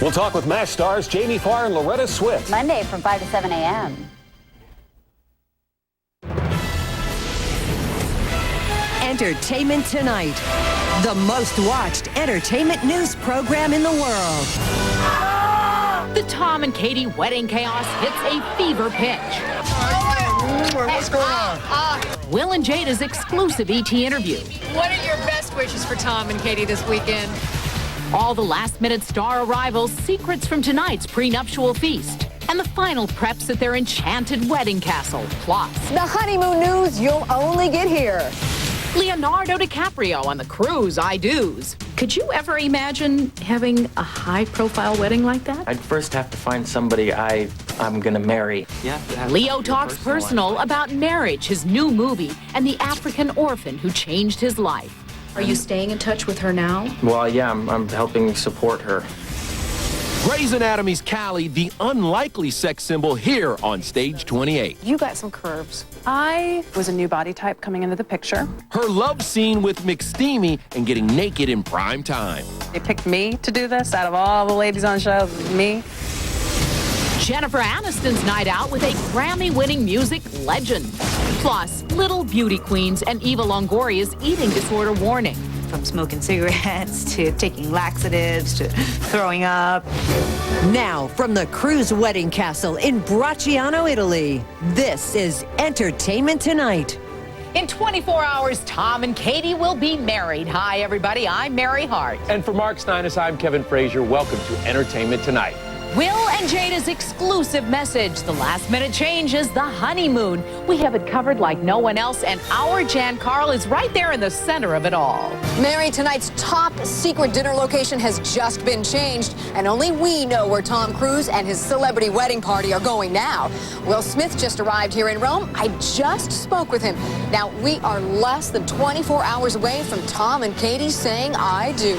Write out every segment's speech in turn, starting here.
We'll talk with MASH stars Jamie Farr and Loretta Swift. Monday from 5 to 7 a.m. Entertainment Tonight, the most watched entertainment news program in the world. The Tom and Katie wedding chaos hits a fever pitch. What's going on? Will and Jada's exclusive ET interview. What are your best wishes for Tom and Katie this weekend? All the last-minute star arrivals, secrets from tonight's prenuptial feast, and the final preps at their enchanted wedding castle. Plus, the honeymoon news you'll only get here. Leonardo DiCaprio on the cruise I-Do's. Could you ever imagine having a high-profile wedding like that? I'd first have to find somebody I'm gonna marry. Leo talks personal about marriage, his new movie, and the African orphan who changed his life. Are you staying in touch with her now? Well, yeah, I'm helping support her. Grey's Anatomy's Callie, the unlikely sex symbol here on Stage 28. You got some curves. I was a new body type coming into the picture. Her love scene with McSteamy and getting naked in prime time. They picked me to do this out of all the ladies on the show, me. Jennifer Aniston's night out with a Grammy-winning music legend. Plus, little beauty queens and Eva Longoria's eating disorder warning. From smoking cigarettes to taking laxatives to throwing up. Now, from the cruise wedding castle in Bracciano, Italy, this is Entertainment Tonight. In 24 hours, Tom and Katie will be married. Hi, everybody. I'm Mary Hart. And for Mark Steinis, I'm Kevin Frazier. Welcome to Entertainment Tonight. Will and Jada's exclusive message. The last-minute change is the honeymoon. We have it covered like no one else, and our Jan Carl is right there in the center of it all. Mary, tonight's top secret dinner location has just been changed, and only we know where Tom Cruise and his celebrity wedding party are going now. Will Smith just arrived here in Rome. I just spoke with him. Now, we are less than 24 hours away from Tom and Katie saying I do.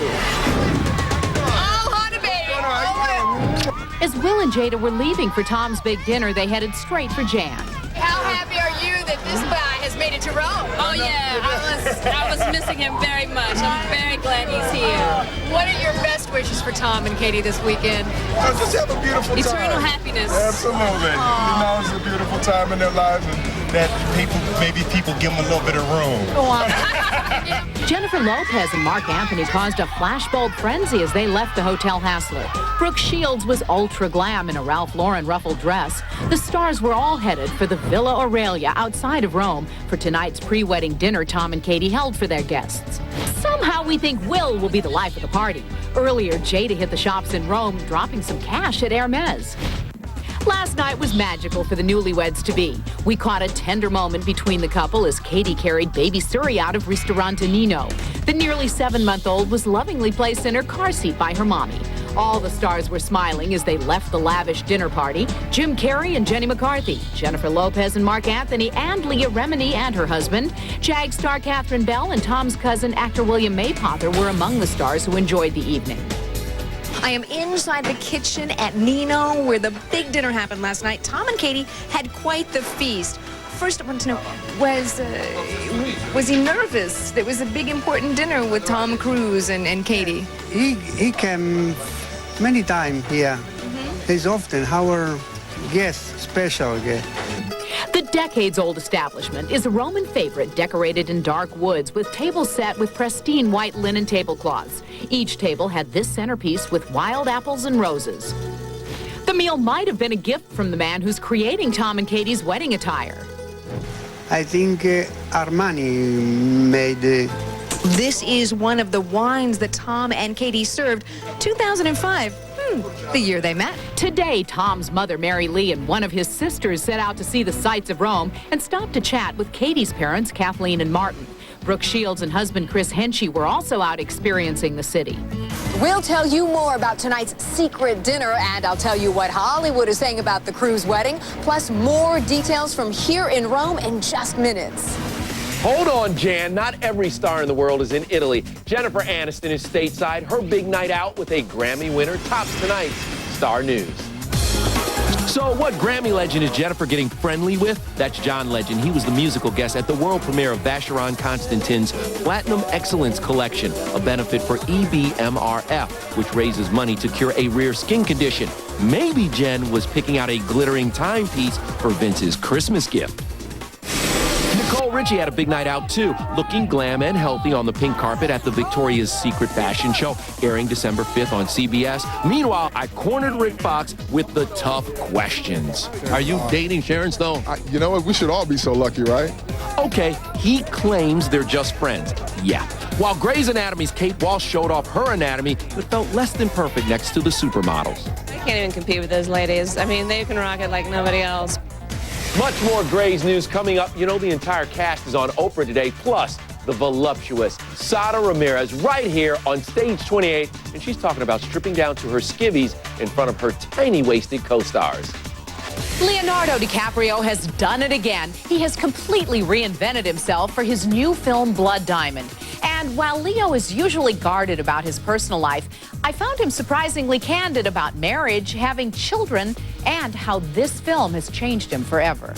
As Will and Jada were leaving for Tom's big dinner, they headed straight for Jan. How happy are you that this guy has made it to Rome? Oh yeah, I was missing him very much. I'm very glad he's here. What are your best wishes for Tom and Katie this weekend? Just have a beautiful time. Eternal happiness. Absolutely. You know, it's a beautiful time in their lives, and that maybe people give them a little bit of room. Jennifer Lopez and Mark Anthony caused a flashbulb frenzy as they left the Hotel Hassler. Brooke Shields was ultra glam in a Ralph Lauren ruffled dress. The stars were all headed for the Villa Aurelia outside of Rome for tonight's pre-wedding dinner Tom and Katie held for their guests. Somehow we think Will be the life of the party. Earlier, Jada hit the shops in Rome, dropping some cash at Hermes. Last night was magical for the newlyweds-to-be. We caught a tender moment between the couple as Katie carried baby Suri out of Ristorante Nino. The nearly 7-month-old was lovingly placed in her car seat by her mommy. All the stars were smiling as they left the lavish dinner party. Jim Carrey and Jenny McCarthy, Jennifer Lopez and Mark Anthony, and Leah Remini and her husband. Jag star Catherine Bell and Tom's cousin, actor William Maypother, were among the stars who enjoyed the evening. I am inside the kitchen at Nino, where the big dinner happened last night. Tom and Katie had quite the feast. First, I want to know, was he nervous? There was a big, important dinner with Tom Cruise and Katie. He came many times here. He's often our guest, special guest. The decades-old establishment is a Roman favorite decorated in dark woods with tables set with pristine white linen tablecloths. Each table had this centerpiece with wild apples and roses. The meal might have been a gift from the man who's creating Tom and Katie's wedding attire. I think Armani made This is one of the wines that Tom and Katie served 2005. The year they met. Today, Tom's mother, Mary Lee, and one of his sisters set out to see the sights of Rome and stopped to chat with Katie's parents, Kathleen and Martin. Brooke Shields and husband Chris Henchy were also out experiencing the city. We'll tell you more about tonight's secret dinner, and I'll tell you what Hollywood is saying about the cruise wedding, plus more details from here in Rome in just minutes. Hold on, Jan. Not every star in the world is in Italy. Jennifer Aniston is stateside. Her big night out with a Grammy winner tops tonight's Star News. So what Grammy legend is Jennifer getting friendly with? That's John Legend. He was the musical guest at the world premiere of Vacheron Constantine's Platinum Excellence Collection, a benefit for EBMRF, which raises money to cure a rare skin condition. Maybe Jen was picking out a glittering timepiece for Vince's Christmas gift. Nicole Richie had a big night out, too, looking glam and healthy on the pink carpet at the Victoria's Secret fashion show, airing December 5th on CBS. Meanwhile, I cornered Rick Fox with the tough questions. Are you dating Sharon Stone? You know what? We should all be so lucky, right? Okay, he claims they're just friends. Yeah. While Grey's Anatomy's Kate Walsh showed off her anatomy, but felt less than perfect next to the supermodels. I can't even compete with those ladies. I mean, they can rock it like nobody else. Much more Grey's news coming up. You know, the entire cast is on Oprah today, plus the voluptuous Sada Ramirez right here on Stage 28, and she's talking about stripping down to her skivvies in front of her tiny-waisted co-stars. Leonardo DiCaprio has done it again. He has completely reinvented himself for his new film, Blood Diamond. And while Leo is usually guarded about his personal life, I found him surprisingly candid about marriage, having children, and how this film has changed him forever.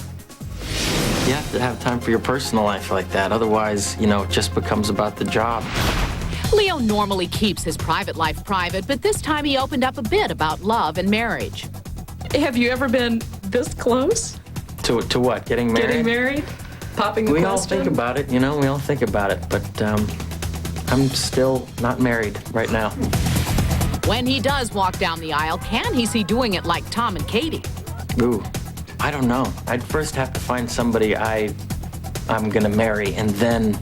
You have to have time for your personal life like that. Otherwise, you know, it just becomes about the job. Leo normally keeps his private life private, but this time he opened up a bit about love and marriage. Have you ever been this close? To what? Getting married? Getting married? Popping the We question? all think about it, you know, we all think about it, but I'm still not married right now. When he does walk down the aisle, can he see doing it like Tom and Katie? Ooh, I don't know. I'd first have to find somebody I'm gonna marry, and then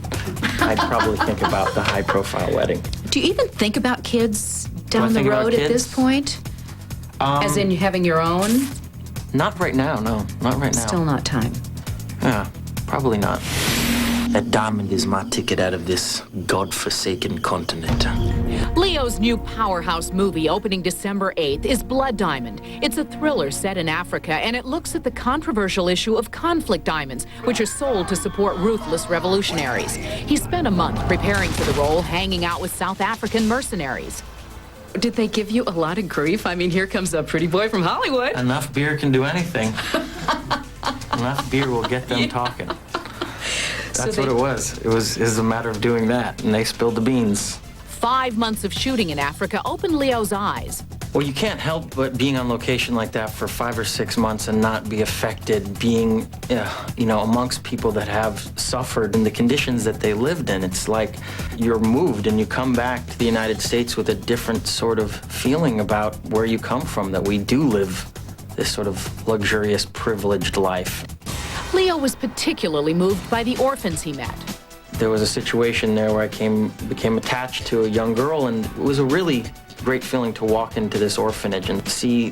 I'd probably think about the high-profile wedding. Do you even think about kids down the think about road at kids? this point? As in you having your own? Not right now, no. Not right now. Still not time. Yeah, probably not. That diamond is my ticket out of this godforsaken continent. Leo's new powerhouse movie opening December 8th is Blood Diamond. It's a thriller set in Africa, and it looks at the controversial issue of conflict diamonds, which are sold to support ruthless revolutionaries. He spent a month preparing for the role, hanging out with South African mercenaries. Did they give you a lot of grief? I mean, here comes a pretty boy from Hollywood. Enough beer can do anything. Enough beer will get them talking. That's what it was. It was a matter of doing that, and they spilled the beans. 5 months of shooting in Africa opened Leo's eyes. Well, you can't help but being on location like that for 5 or 6 months and not be affected, being, you know, amongst people that have suffered in the conditions that they lived in. It's like you're moved and you come back to the United States with a different sort of feeling about where you come from, that we do live this sort of luxurious, privileged life. Leo was particularly moved by the orphans he met. There was a situation there where I became attached to a young girl, and it was a really great feeling to walk into this orphanage and see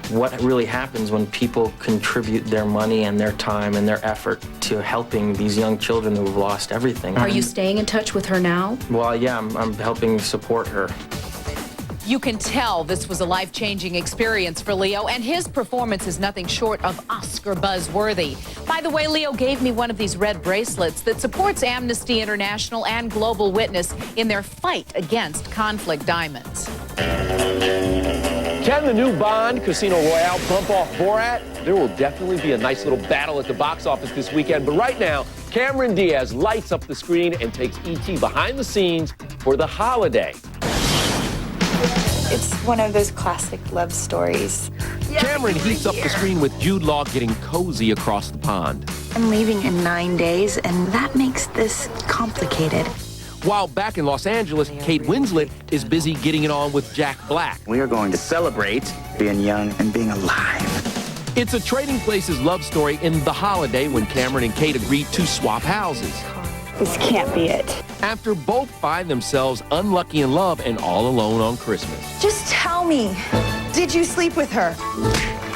what really happens when people contribute their money and their time and their effort to helping these young children who have lost everything. Are you staying in touch with her now? Well, yeah, I'm helping support her. You can tell this was a life-changing experience for Leo, and his performance is nothing short of Oscar buzz-worthy. By the way, Leo gave me one of these red bracelets that supports Amnesty International and Global Witness in their fight against conflict diamonds. Can the new Bond Casino Royale bump off Borat? There will definitely be a nice little battle at the box office this weekend, but right now, Cameron Diaz lights up the screen and takes E.T. behind the scenes for the holiday. It's one of those classic love stories. Cameron heats up the screen with Jude Law getting cozy across the pond. I'm leaving in 9 days, and that makes this complicated. While back in Los Angeles, Kate Winslet is busy getting it on with Jack Black. We are going to celebrate being young and being alive. It's a Trading Places love story in The Holiday when Cameron and Kate agreed to swap houses. This can't be it. After both find themselves unlucky in love and all alone on Christmas. Just tell me, did you sleep with her?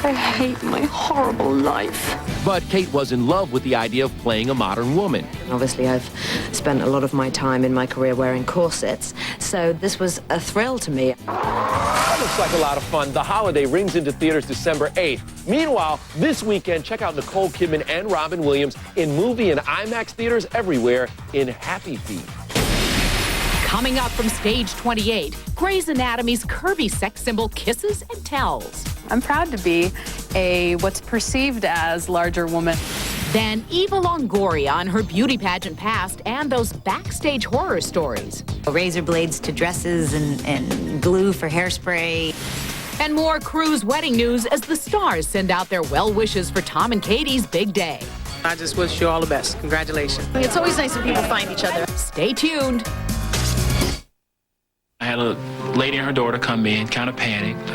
I hate my horrible life. But Kate was in love with the idea of playing a modern woman. Obviously, I've spent a lot of my time in my career wearing corsets, so this was a thrill to me. That looks like a lot of fun. The Holiday rings into theaters December 8th. Meanwhile, this weekend, check out Nicole Kidman and Robin Williams in movie and IMAX theaters everywhere in Happy Feet. Coming up from stage 28, Grey's Anatomy's curvy sex symbol kisses and tells. I'm proud to be a what's perceived as larger woman. Then Eva Longoria on her beauty pageant past and those backstage horror stories. Razor blades to dresses and glue for hairspray. And more Cruise wedding news as the stars send out their well wishes for Tom and Katie's big day. I just wish you all the best. Congratulations. It's always nice when people find each other. Stay tuned. I had a lady and her daughter come in, kind of panicked.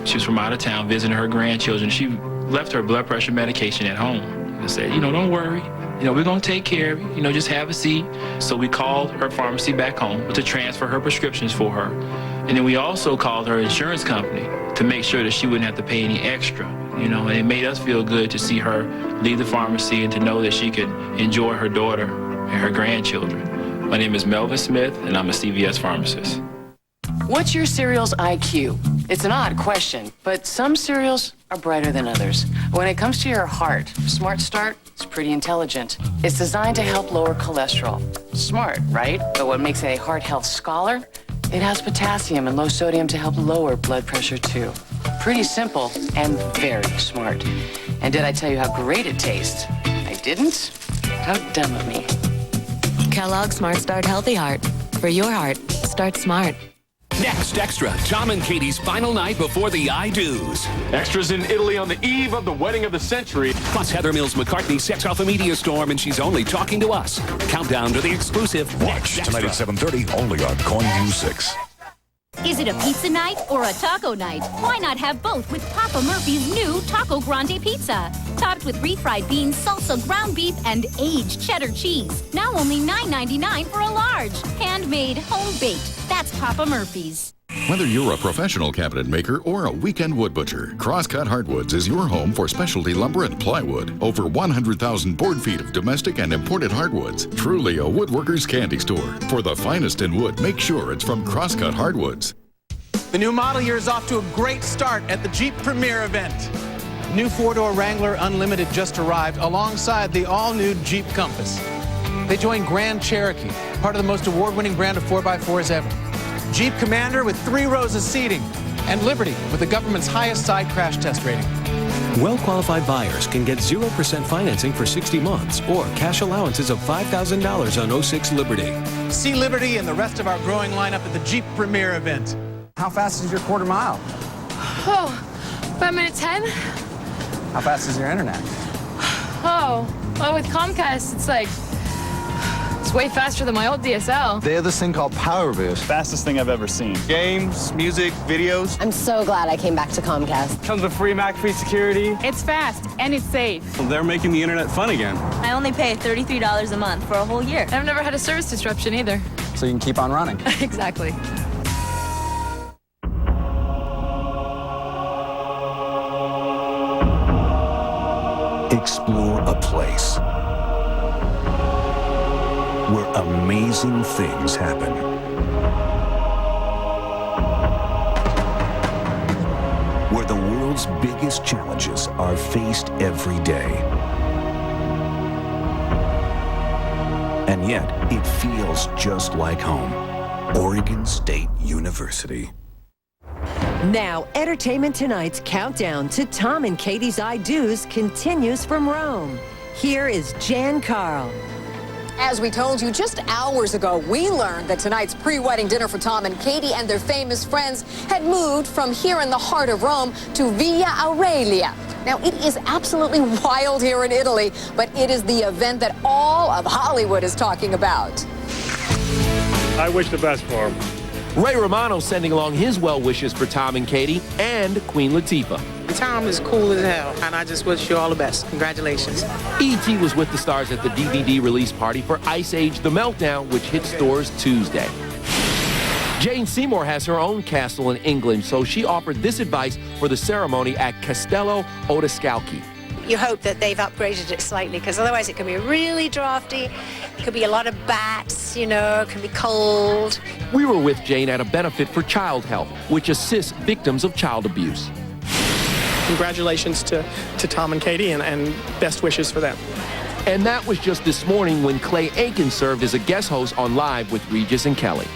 She was from out of town visiting her grandchildren. She left her blood pressure medication at home. I said, don't worry. We're going to take care of you. Just have a seat. So we called her pharmacy back home to transfer her prescriptions for her. And then we also called her insurance company to make sure that she wouldn't have to pay any extra. And it made us feel good to see her leave the pharmacy and to know that she could enjoy her daughter and her grandchildren. My name is Melvin Smith, and I'm a CVS pharmacist. What's your cereal's IQ? It's an odd question, but some cereals are brighter than others. When it comes to your heart, Smart Start is pretty intelligent. It's designed to help lower cholesterol. Smart, right? But what makes it a heart health scholar? It has potassium and low sodium to help lower blood pressure, too. Pretty simple and very smart. And did I tell you how great it tastes? I didn't? How dumb of me. Kellogg's Smart Start Healthy Heart. For your heart, start smart. Next Extra, Tom and Katie's final night before the I-Do's. Extras in Italy on the eve of the wedding of the century. Plus, Heather Mills McCartney sets off a media storm, and she's only talking to us. Countdown to the exclusive Watch Next tonight Extra. at 7:30, only on KOIN 6. Is it a pizza night or a taco night? Why not have both with Papa Murphy's new Taco Grande Pizza? Topped with refried beans, salsa, ground beef, and aged cheddar cheese. Now only $9.99 for a large. Handmade, home-baked. That's Papa Murphy's. Whether you're a professional cabinet maker or a weekend wood butcher, Crosscut Hardwoods is your home for specialty lumber and plywood. Over 100,000 board feet of domestic and imported hardwoods. Truly a woodworker's candy store. For the finest in wood, make sure it's from Crosscut Hardwoods. The new model year is off to a great start at the Jeep Premier event. New four-door Wrangler Unlimited just arrived alongside the all-new Jeep Compass. They join Grand Cherokee, part of the most award-winning brand of 4x4s ever. Jeep Commander with 3 rows of seating, and Liberty with the government's highest side crash test rating. Well-qualified buyers can get 0% financing for 60 months or cash allowances of $5,000 on 06 Liberty. See Liberty and the rest of our growing lineup at the Jeep Premier event. How fast is your quarter mile? Oh, 5 minutes 10? How fast is your internet? Oh, well, with Comcast, it's way faster than my old DSL. They have this thing called Power Boost. Fastest thing I've ever seen. Games, music, videos. I'm so glad I came back to Comcast. Comes with free McAfee security. It's fast and it's safe. They're making the internet fun again. I only pay $33 a month for a whole year. I've never had a service disruption either. So you can keep on running. Exactly. Explore a place where amazing things happen. Where the world's biggest challenges are faced every day. And yet, it feels just like home. Oregon State University. Now, Entertainment Tonight's countdown to Tom and Katie's I-Do's continues from Rome. Here is Jan Carl. As we told you just hours ago, we learned that tonight's pre-wedding dinner for Tom and Katie and their famous friends had moved from here in the heart of Rome to Via Aurelia. Now, it is absolutely wild here in Italy, but it is the event that all of Hollywood is talking about. I wish the best for him. Ray Romano sending along his well wishes for Tom and Katie and Queen Latifah. Tom is cool as hell, and I just wish you all the best. Congratulations. E.T. was with the stars at the DVD release party for Ice Age The Meltdown, which hits stores Tuesday. Jane Seymour has her own castle in England, so she offered this advice for the ceremony at Castello Odescalchi. You hope that they've upgraded it slightly, because otherwise it can be really drafty. It could be a lot of bats, it can be cold. We were with Jane at a benefit for Child Health, which assists victims of child abuse. Congratulations to Tom and Katie, and best wishes for them. And that was just this morning when Clay Aiken served as a guest host on Live with Regis and Kelly.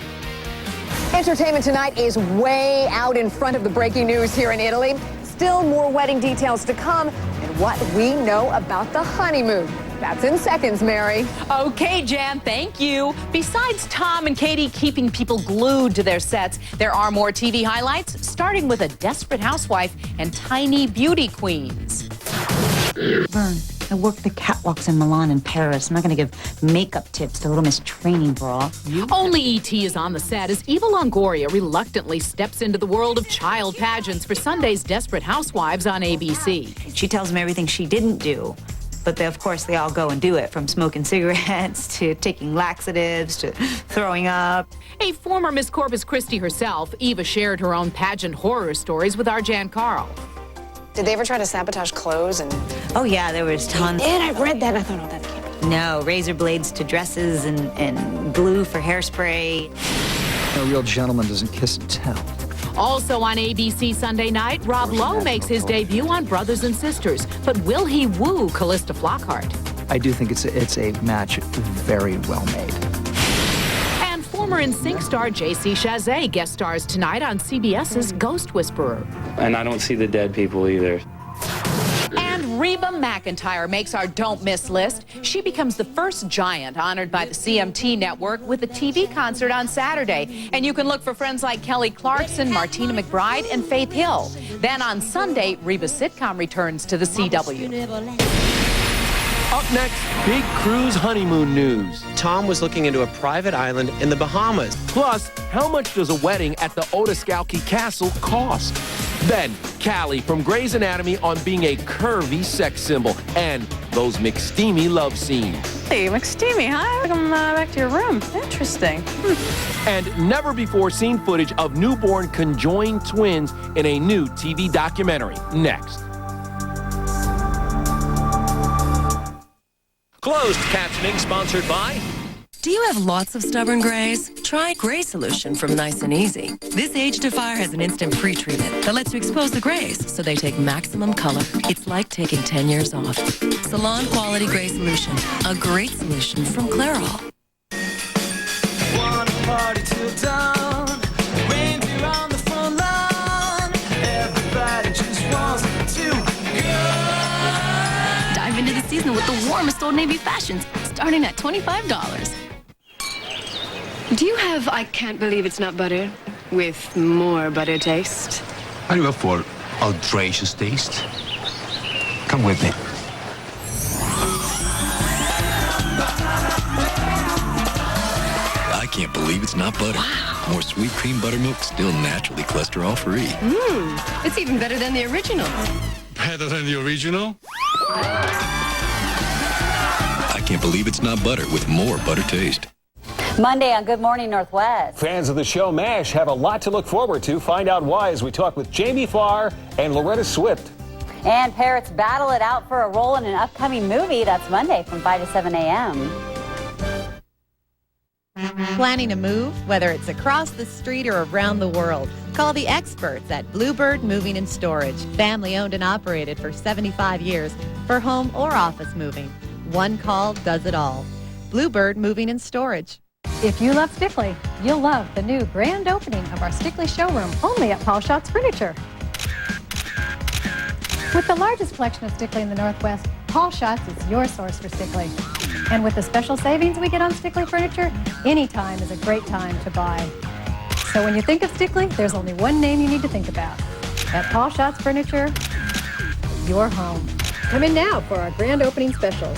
Entertainment Tonight is way out in front of the breaking news here in Italy. Still more wedding details to come and what we know about the honeymoon. That's in seconds, Mary. Okay, Jan, thank you. Besides Tom and Katie keeping people glued to their sets, there are more TV highlights, starting with a desperate housewife and tiny beauty queens. Vern, I work the catwalks in Milan and Paris. I'm not going to give makeup tips to Little Miss Training Bra. Only E.T. is on the set as Eva Longoria reluctantly steps into the world of child pageants for Sunday's Desperate Housewives on ABC. She tells them everything she didn't do. But of course, they all go and do it, from smoking cigarettes to taking laxatives to throwing up. A former Miss Corpus Christi herself, Eva shared her own pageant horror stories with our Jan Carl. Did they ever try to sabotage clothes? Oh, yeah, there was tons. And I read that. I thought, oh, that can't be. No, razor blades to dresses and glue for hairspray. A real gentleman doesn't kiss and tell. Also on ABC Sunday night, Rob Lowe makes his debut on Brothers and Sisters. But will he woo Callista Flockhart? I do think it's a match very well made. And former NSYNC star J.C. Chazé guest stars tonight on CBS's Ghost Whisperer. And I don't see the dead people either. And Reba McEntire makes our don't miss list. She becomes the first giant honored by the CMT network with a TV concert on Saturday. And you can look for friends like Kelly Clarkson, Martina McBride, and Faith Hill. Then on Sunday, Reba's sitcom returns to the CW. Up next, big cruise honeymoon news. Tom was looking into a private island in the Bahamas. Plus, how much does a wedding at the Odescalchi Castle cost? Then, Callie from Grey's Anatomy on being a curvy sex symbol and those McSteamy love scenes. Hey, McSteamy, hi. Welcome back to your room. Interesting. And never-before-seen footage of newborn conjoined twins in a new TV documentary. Next. Closed captioning sponsored by... Do you have lots of stubborn grays? Try Gray Solution from Nice and Easy. This Age Defier has an instant pre-treatment that lets you expose the grays so they take maximum color. It's like taking 10 years off. Salon Quality Gray Solution, a great solution from Clairol. Wanna party till dawn, reindeer on the front lawn, everybody just wants to go. Dive into the season with the warmest Old Navy fashions, starting at $25. Do you have I Can't Believe It's Not Butter with more butter taste? Are you up for outrageous taste? Come with me. I can't believe it's not butter. Wow. More sweet cream buttermilk, still naturally cholesterol-free. It's even better than the original. Better than the original? I can't believe it's not butter with more butter taste. Monday on Good Morning Northwest. Fans of the show MASH have a lot to look forward to. Find out why as we talk with Jamie Farr and Loretta Swift. And parents battle it out for a role in an upcoming movie. That's Monday from 5 to 7 a.m. Planning a move, whether it's across the street or around the world, call the experts at Bluebird Moving and Storage. Family owned and operated for 75 years for home or office moving. One call does it all. Bluebird Moving and Storage. If you love Stickley, you'll love the new grand opening of our Stickley showroom only at Paul Schatz Furniture. With the largest collection of Stickley in the Northwest, Paul Schatz is your source for Stickley. And with the special savings we get on Stickley furniture, any time is a great time to buy. So when you think of Stickley, there's only one name you need to think about. At Paul Schatz Furniture, your home. Come in now for our grand opening specials.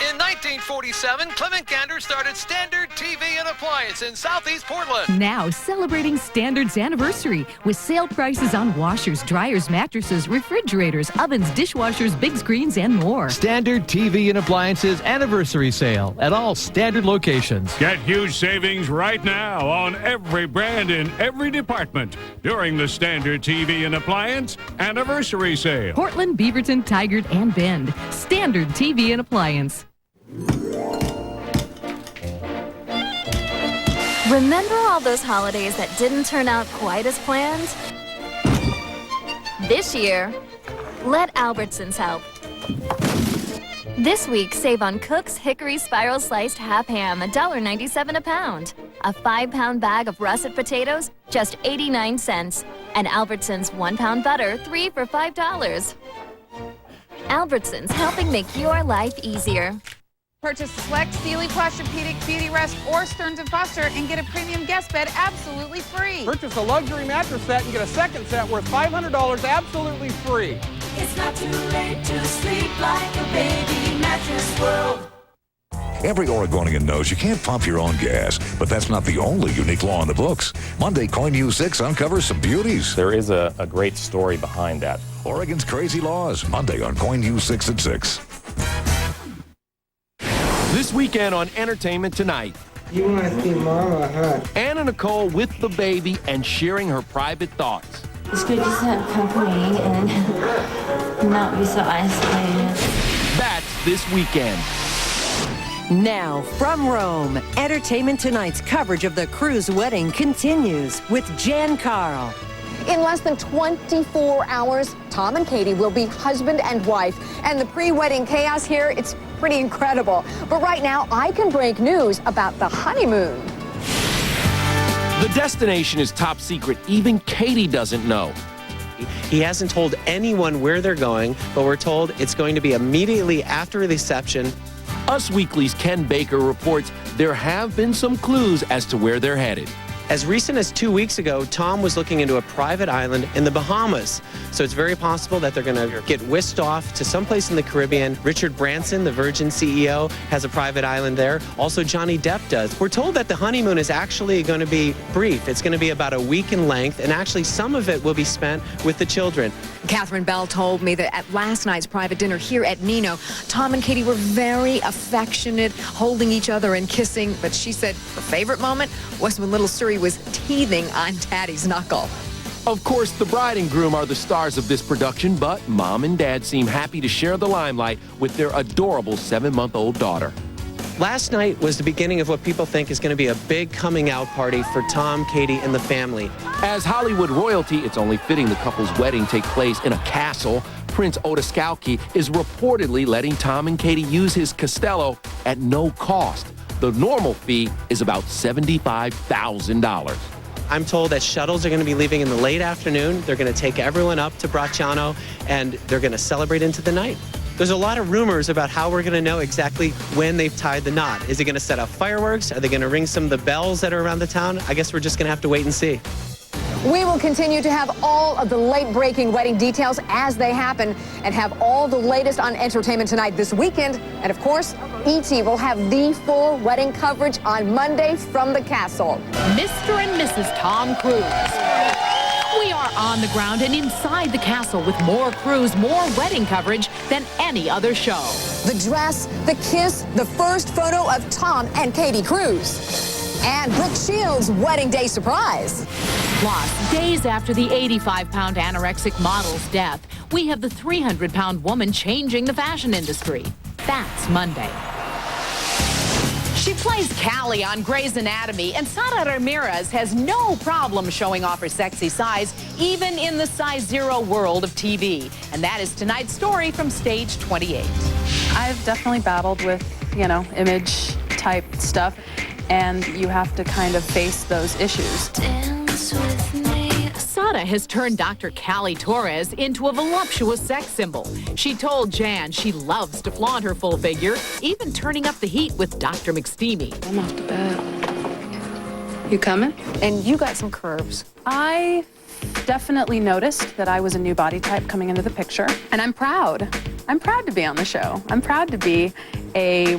In 1947, Clement Gander started Standard TV and Appliance in Southeast Portland. Now celebrating Standard's anniversary with sale prices on washers, dryers, mattresses, refrigerators, ovens, dishwashers, big screens, and more. Standard TV and Appliances anniversary sale at all Standard locations. Get huge savings right now on every brand in every department during the Standard TV and Appliance anniversary sale. Portland, Beaverton, Tigard, and Bend. Standard TV and Appliance. Remember all those holidays that didn't turn out quite as planned? This year, let Albertsons help. This week, save on Cook's Hickory Spiral Sliced Half Ham, $1.97 a pound. A 5-pound bag of russet potatoes, just 89 cents. And Albertsons 1-pound butter, 3 for $5. Albertsons, helping make your life easier. Purchase select Sealy Posturepedic, Beauty Rest, or Stearns & Foster and get a premium guest bed absolutely free. Purchase a luxury mattress set and get a second set worth $500 absolutely free. It's not too late to sleep like a baby. Mattress World. Every Oregonian knows you can't pump your own gas, but that's not the only unique law in the books. Monday, KOIN News 6 uncovers some beauties. There is a great story behind that. Oregon's Crazy Laws, Monday on KOIN News 6 at 6. This weekend on Entertainment Tonight. You want to see Mama, huh? Anna Nicole with the baby and sharing her private thoughts. It's good just to have company and not be so isolated. That's this weekend. Now, from Rome, Entertainment Tonight's coverage of the Cruz wedding continues with Jan Carl. In less than 24 hours, Tom and Katie will be husband and wife. And the pre-wedding chaos here, it's pretty incredible. But right now, I can break news about the honeymoon. The destination is top secret. Even Katie doesn't know. He hasn't told anyone where they're going, but we're told it's going to be immediately after the reception. Us Weekly's Ken Baker reports there have been some clues as to where they're headed. As recent as 2 weeks ago, Tom was looking into a private island in the Bahamas. So it's very possible that they're going to get whisked off to someplace in the Caribbean. Richard Branson, the Virgin CEO, has a private island there. Also, Johnny Depp does. We're told that the honeymoon is actually going to be brief. It's going to be about a week in length, and actually some of it will be spent with the children. Catherine Bell told me that at last night's private dinner here at Nino, Tom and Katie were very affectionate, holding each other and kissing. But she said her favorite moment was when little Suri was teething on Daddy's knuckle. Of course, the bride and groom are the stars of this production, but Mom and Dad seem happy to share the limelight with their adorable 7-month-old daughter. Last night was the beginning of what people think is going to be a big coming out party for Tom, Katie, and the family. As Hollywood royalty, it's only fitting the couple's wedding take place in a castle. Prince Otoskowski is reportedly letting Tom and Katie use his Castello at no cost. The normal fee is about $75,000. I'm told that shuttles are going to be leaving in the late afternoon. They're going to take everyone up to Bracciano, and they're going to celebrate into the night. There's a lot of rumors about how we're going to know exactly when they've tied the knot. Is it going to set off fireworks? Are they going to ring some of the bells that are around the town? I guess we're just going to have to wait and see. We will continue to have all of the late-breaking wedding details as they happen and have all the latest on Entertainment Tonight this weekend. And, of course, E.T. will have the full wedding coverage on Monday from the castle. Mr. and Mrs. Tom Cruise. We are on the ground and inside the castle with more cruise, more wedding coverage than any other show. The dress, the kiss, the first photo of Tom and Katie Cruise. And Brooke Shields' wedding day surprise. Plus, days after the 85-pound anorexic model's death, we have the 300-pound woman changing the fashion industry. That's Monday. She plays Callie on Grey's Anatomy, and Sara Ramirez has no problem showing off her sexy size, even in the size zero world of TV. And that is tonight's story from Stage 28. I've definitely battled with, image type stuff, and you have to kind of face those issues. Sada has turned Dr. Callie Torres into a voluptuous sex symbol. She told Jan she loves to flaunt her full figure, even turning up the heat with Dr. McSteamy. I'm off to bed. You coming? And you got some curves. I definitely noticed that I was a new body type coming into the picture, and I'm proud. I'm proud to be on the show. I'm proud to be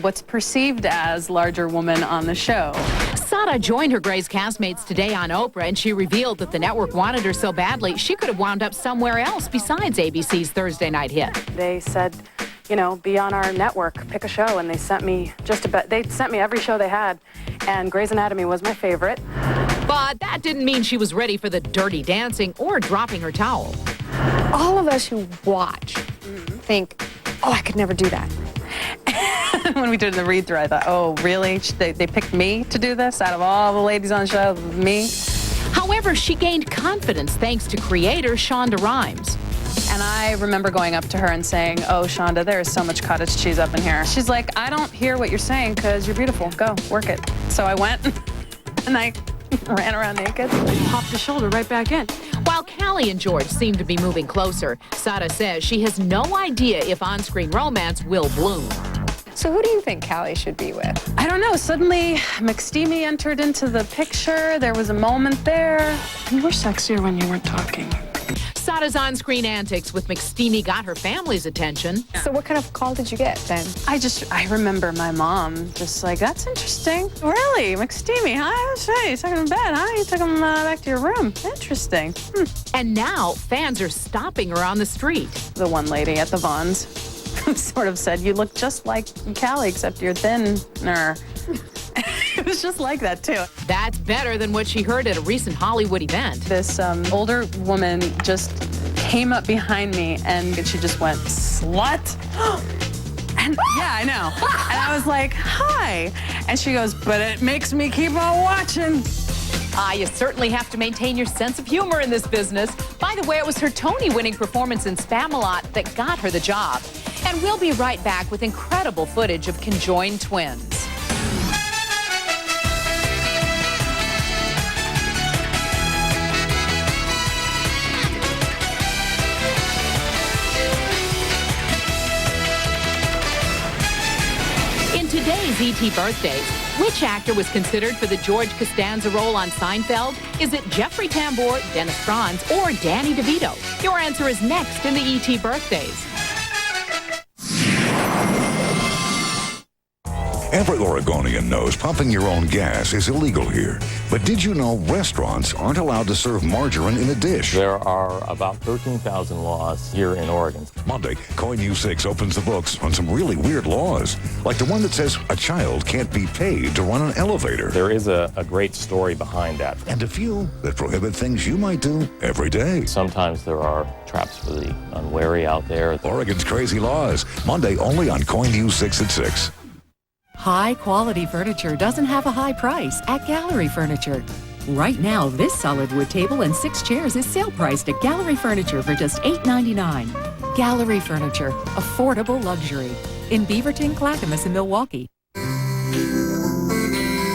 what's perceived as larger woman on the show. Sada joined her Grey's castmates today on Oprah, and she revealed that the network wanted her so badly she could have wound up somewhere else besides ABC's Thursday night hit. They said, be on our network, pick a show, and they sent me they sent me every show they had, and Grey's Anatomy was my favorite. But that didn't mean she was ready for the dirty dancing or dropping her towel. All of us who watch think, oh, I could never do that. When we did the read-through, I thought, oh, really? They picked me to do this out of all the ladies on the show, me? However, she gained confidence thanks to creator Shonda Rhimes. And I remember going up to her and saying, "Oh, Shonda, there is so much cottage cheese up in here." She's like, "I don't hear what you're saying because you're beautiful. Go, work it." So I went and I ran around naked, popped the shoulder right back in. While Callie and George seem to be moving closer, Sada says she has no idea if on-screen romance will bloom. So who do you think Callie should be with? I don't know. Suddenly, McSteamy entered into the picture. There was a moment there. You were sexier when you weren't talking. Sada's on-screen antics with McSteamy got her family's attention. So what kind of call did you get then? I remember my mom just like, "That's interesting. Really? McSteamy, huh? Hey, you took him to bed, huh? You took him back to your room. Interesting." And now fans are stopping her on the street. The one lady at the Vons sort of said, "You look just like Callie, except you're thinner." It was just like that, too. That's better than what she heard at a recent Hollywood event. This older woman just came up behind me, and she just went, "Slut?" And yeah, I know. And I was like, "Hi." And she goes, "But it makes me keep on watching." You certainly have to maintain your sense of humor in this business. By the way, it was her Tony-winning performance in Spamalot that got her the job. And we'll be right back with incredible footage of conjoined twins. In today's ET birthdays, which actor was considered for the George Costanza role on Seinfeld? Is it Jeffrey Tambor, Dennis Franz, or Danny DeVito? Your answer is next in the ET birthdays. Every Oregonian knows pumping your own gas is illegal here. But did you know restaurants aren't allowed to serve margarine in a dish? There are about 13,000 laws here in Oregon. Monday, KOIN News 6 opens the books on some really weird laws, like the one that says a child can't be paid to run an elevator. There is a great story behind that. And a few that prohibit things you might do every day. Sometimes there are traps for the unwary out there. Oregon's crazy laws, Monday only on KOIN News 6 at 6. High-quality furniture doesn't have a high price at Gallery Furniture. Right now, this solid wood table and 6 chairs is sale priced at Gallery Furniture for just $8.99. Gallery Furniture, affordable luxury. In Beaverton, Clackamas, and Milwaukee.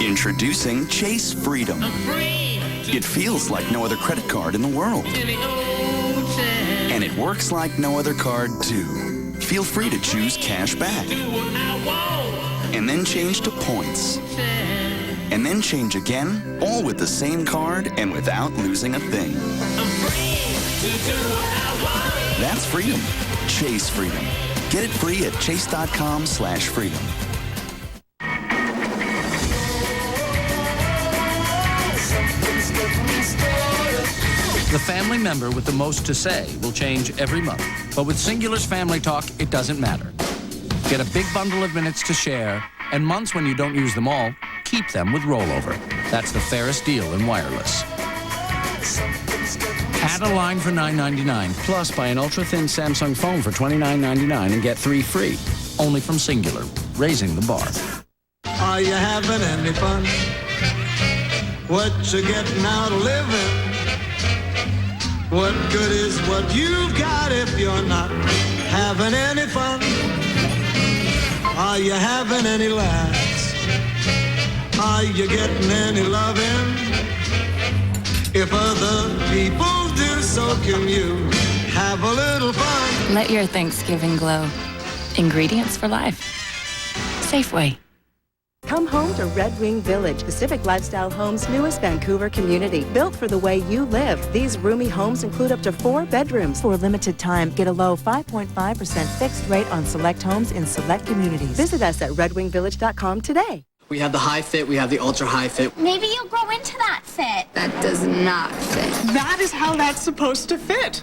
Introducing Chase Freedom. It feels like no other credit card in the world. And it works like no other card, too. Feel free to choose cash back. And then change to points. And then change again, all with the same card and without losing a thing. That's freedom. Chase Freedom. Get it free at chase.com/freedom. The family member with the most to say will change every month. But with Singular's Family Talk, it doesn't matter. Get a big bundle of minutes to share, and months when you don't use them all, keep them with rollover. That's the fairest deal in wireless. Add a line for $9.99, plus buy an ultra-thin Samsung phone for $29.99 and get 3 free. Only from Singular, raising the bar. Are you having any fun? What you getting out of living? What good is what you've got if you're not having any fun? Are you having any laughs? Are you getting any loving? If other people do, so can you have a little fun. Let your Thanksgiving glow. Ingredients for life. Safeway. Come home to Red Wing Village, Pacific Lifestyle Homes' newest Vancouver community. Built for the way you live, these roomy homes include up to 4 bedrooms. For a limited time, get a low 5.5% fixed rate on select homes in select communities. Visit us at redwingvillage.com today. We have the high fit, we have the ultra high fit. Maybe you'll grow into that fit. That does not fit. That is how that's supposed to fit.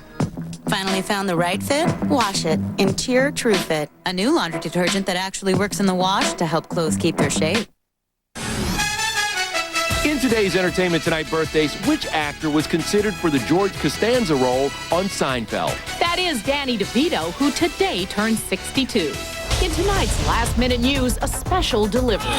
Finally found the right fit? Wash It. Interior True Fit. A new laundry detergent that actually works in the wash to help clothes keep their shape. In today's Entertainment Tonight birthdays, which actor was considered for the George Costanza role on Seinfeld? That is Danny DeVito, who today turned 62. In tonight's last-minute news, a special delivery.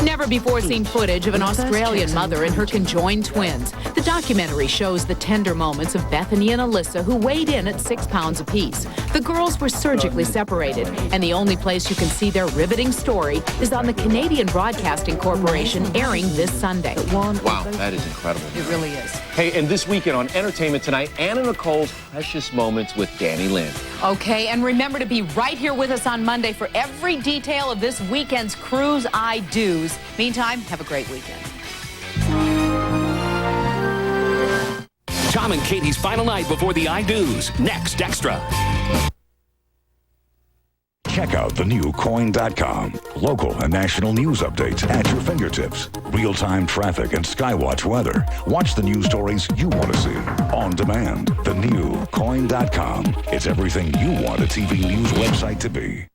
Never-before-seen footage of an Australian mother and her conjoined twins. The documentary shows the tender moments of Bethany and Alyssa, who weighed in at 6 pounds apiece. The girls were surgically separated, and the only place you can see their riveting story is on the Canadian Broadcasting Corporation, airing this Sunday. Wow, that is incredible. It really is. Hey, and this weekend on Entertainment Tonight, Anna Nicole's Precious Moments with Danny Lynn. Okay, and remember to be right here with us on Monday for every detail of this weekend's cruise I-Dos. Meantime, have a great weekend. Tom and Katie's final night before the I-Dos. Next Extra. Check out the new Coin.com. Local and national news updates at your fingertips. Real-time traffic and Skywatch weather. Watch the news stories you want to see on demand. The new Coin.com. It's everything you want a TV news website to be.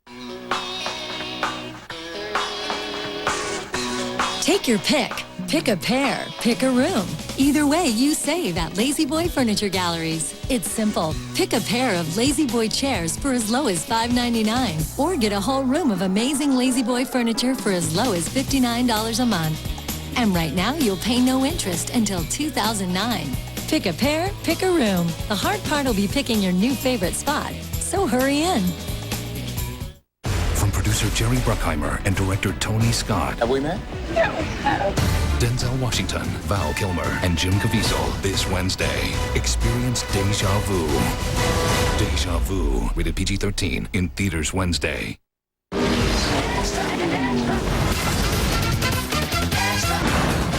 Take your pick. Pick a pair. Pick a room. Either way, you save at Lazy Boy Furniture Galleries. It's simple. Pick a pair of Lazy Boy chairs for as low as $5.99, or get a whole room of amazing Lazy Boy furniture for as low as $59 a month. And right now, you'll pay no interest until 2009. Pick a pair, pick a room. The hard part will be picking your new favorite spot. So hurry in. From producer Jerry Bruckheimer and director Tony Scott. Have we met? No. Denzel Washington, Val Kilmer, and Jim Caviezel this Wednesday. Experience Deja Vu. Deja Vu, rated PG-13, in theaters Wednesday.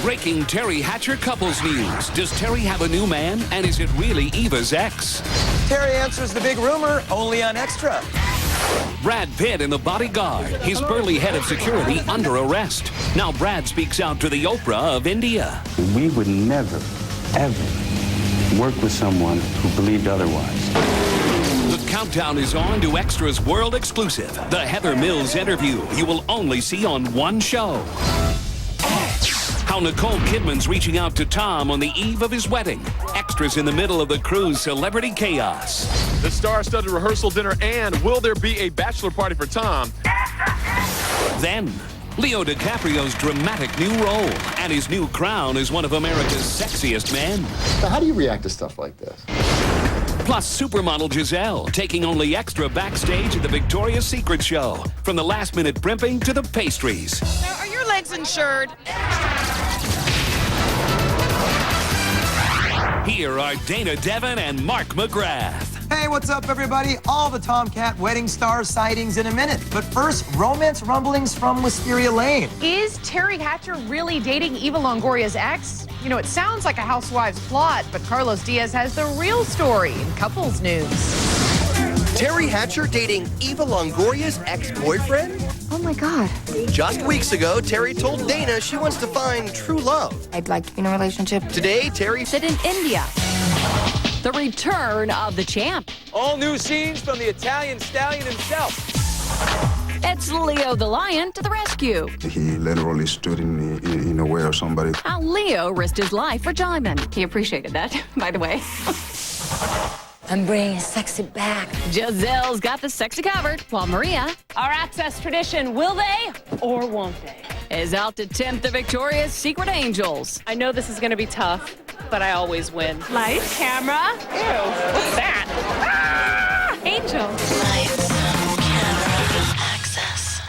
Breaking Terry Hatcher couples news. Does Terry have a new man? And is it really Eva's ex? Terry answers the big rumor only on Extra. Brad Pitt in The Bodyguard. His burly head of security under arrest. Now Brad speaks out to the Oprah of India. We would never, ever work with someone who believed otherwise. The countdown is on to Extra's world exclusive, the Heather Mills interview you will only see on one show. How Nicole Kidman's reaching out to Tom on the eve of his wedding. Extras in the middle of the cruise celebrity chaos. The star-studded rehearsal dinner, and will there be a bachelor party for Tom? Then, Leo DiCaprio's dramatic new role and his new crown as one of America's sexiest men. So how do you react to stuff like this? Plus, supermodel Giselle taking only Extra backstage at the Victoria's Secret show. From the last-minute primping to the pastries. Now, are your legs insured? Here are Dana Devon and Mark McGrath. Hey, what's up, everybody? All the Tomcat wedding star sightings in a minute. But first, romance rumblings from Wisteria Lane. Is Terry Hatcher really dating Eva Longoria's ex? You know, it sounds like a Housewives plot, but Carlos Diaz has the real story in couples news. Terry Hatcher dating Eva Longoria's ex-boyfriend? Oh my God. Just weeks ago, Terry told Dana she wants to find true love. I'd like to be in a relationship. Today, Terry Sit in India. The return of the champ. All new scenes from the Italian stallion himself. It's Leo the Lion to the rescue. He literally stood in the way of somebody. How Leo risked his life for Jaimin. He appreciated that, by the way. I'm bringing sexy back. Giselle's got the sexy covered, while Maria, our Access tradition, will they or won't they, is out to tempt the Victoria's Secret Angels. I know this is going to be tough, but I always win. Lights, camera. Ew, what's that? Ah! Angel. Lights, camera, access.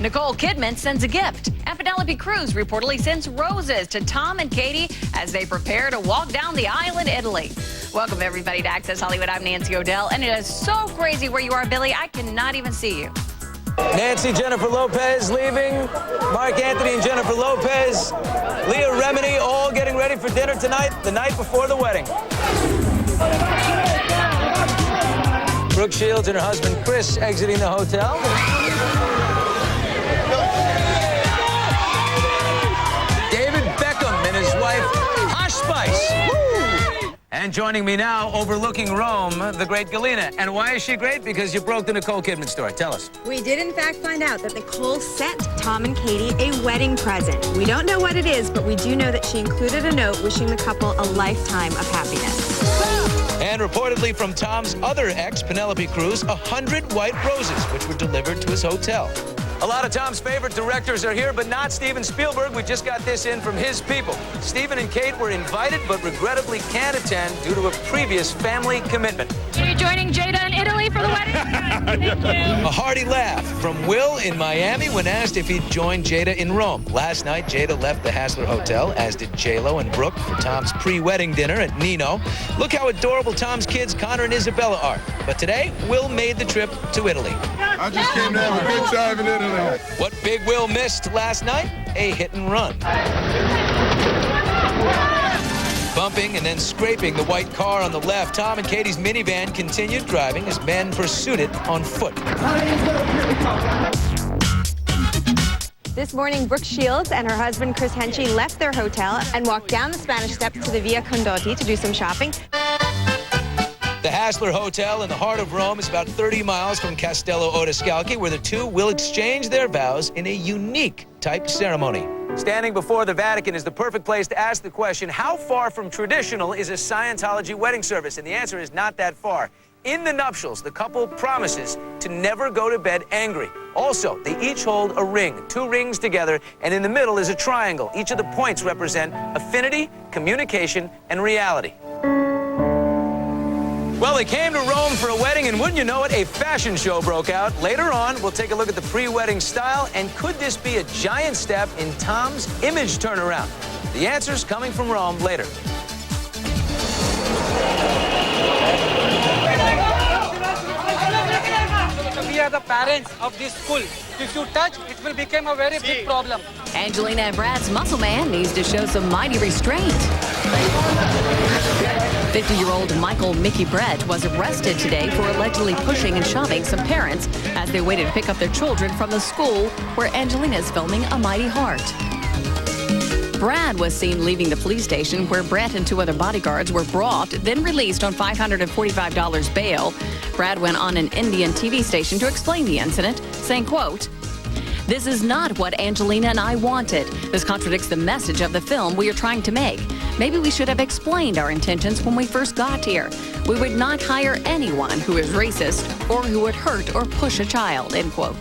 Nicole Kidman sends a gift, and Penelope Cruz reportedly sends roses to Tom and Katie as they prepare to walk down the aisle in Italy. Welcome, everybody, to Access Hollywood. I'm Nancy O'Dell, and it is so crazy where you are, Billy. I cannot even see you. Nancy, Jennifer Lopez leaving. Mark Anthony and Jennifer Lopez. Leah Remini all getting ready for dinner tonight, the night before the wedding. Brooke Shields and her husband Chris exiting the hotel. David Beckham and his wife Hush Spice. And joining me now, overlooking Rome, the great Galena. And why is she great? Because you broke the Nicole Kidman story. Tell us. We did, in fact, find out that Nicole sent Tom and Katie a wedding present. We don't know what it is, but we do know that she included a note wishing the couple a lifetime of happiness. And And reportedly from Tom's other ex, Penelope Cruz, 100 white roses, which were delivered to his hotel. A lot of Tom's favorite directors are here, but not Steven Spielberg. We just got this in from his people. Steven and Kate were invited, but regrettably can't attend due to a previous family commitment. Are you joining Jada in Italy for the wedding? Thank you. A hearty laugh from Will in Miami when asked if he'd join Jada in Rome. Last night, Jada left the Hassler Hotel, as did J-Lo and Brooke for Tom's pre-wedding dinner at Nino. Look how adorable Tom's kids, Connor and Isabella, are. But today, Will made the trip to Italy. I just came to have a good time in Italy. What Big Will missed last night? A hit and run. Bumping and then scraping the white car on the left, Tom and Katie's minivan continued driving as men pursued it on foot. This morning, Brooke Shields and her husband Chris Henchy left their hotel and walked down the Spanish Steps to the Via Condotti to do some shopping. The Hassler Hotel in the heart of Rome is about 30 miles from Castello Odescalchi, where the two will exchange their vows in a unique type ceremony. Standing before the Vatican is the perfect place to ask the question, how far from traditional is a Scientology wedding service? And the answer is not that far. In the nuptials, the couple promises to never go to bed angry. Also, they each hold a ring, 2 rings together, and in the middle is a triangle. Each of the points represent affinity, communication, and reality. Well, they came to Rome for a wedding, and wouldn't you know it, a fashion show broke out. Later on, we'll take a look at the pre-wedding style, and could this be a giant step in Tom's image turnaround? The answer's coming from Rome later. We are the parents of this school. If you touch, it will become a very big problem. Angelina and Brad's muscle man needs to show some mighty restraint. 50-year-old Michael Mickey Brett was arrested today for allegedly pushing and shoving some parents as they waited to pick up their children from the school where Angelina is filming A Mighty Heart. Brad was seen leaving the police station where Brett and 2 other bodyguards were brought, then released on $545 bail. Brad went on an Indian TV station to explain the incident, saying, quote, "This is not what Angelina and I wanted. This contradicts the message of the film we are trying to make. Maybe we should have explained our intentions when we first got here. We would not hire anyone who is racist or who would hurt or push a child," end quote.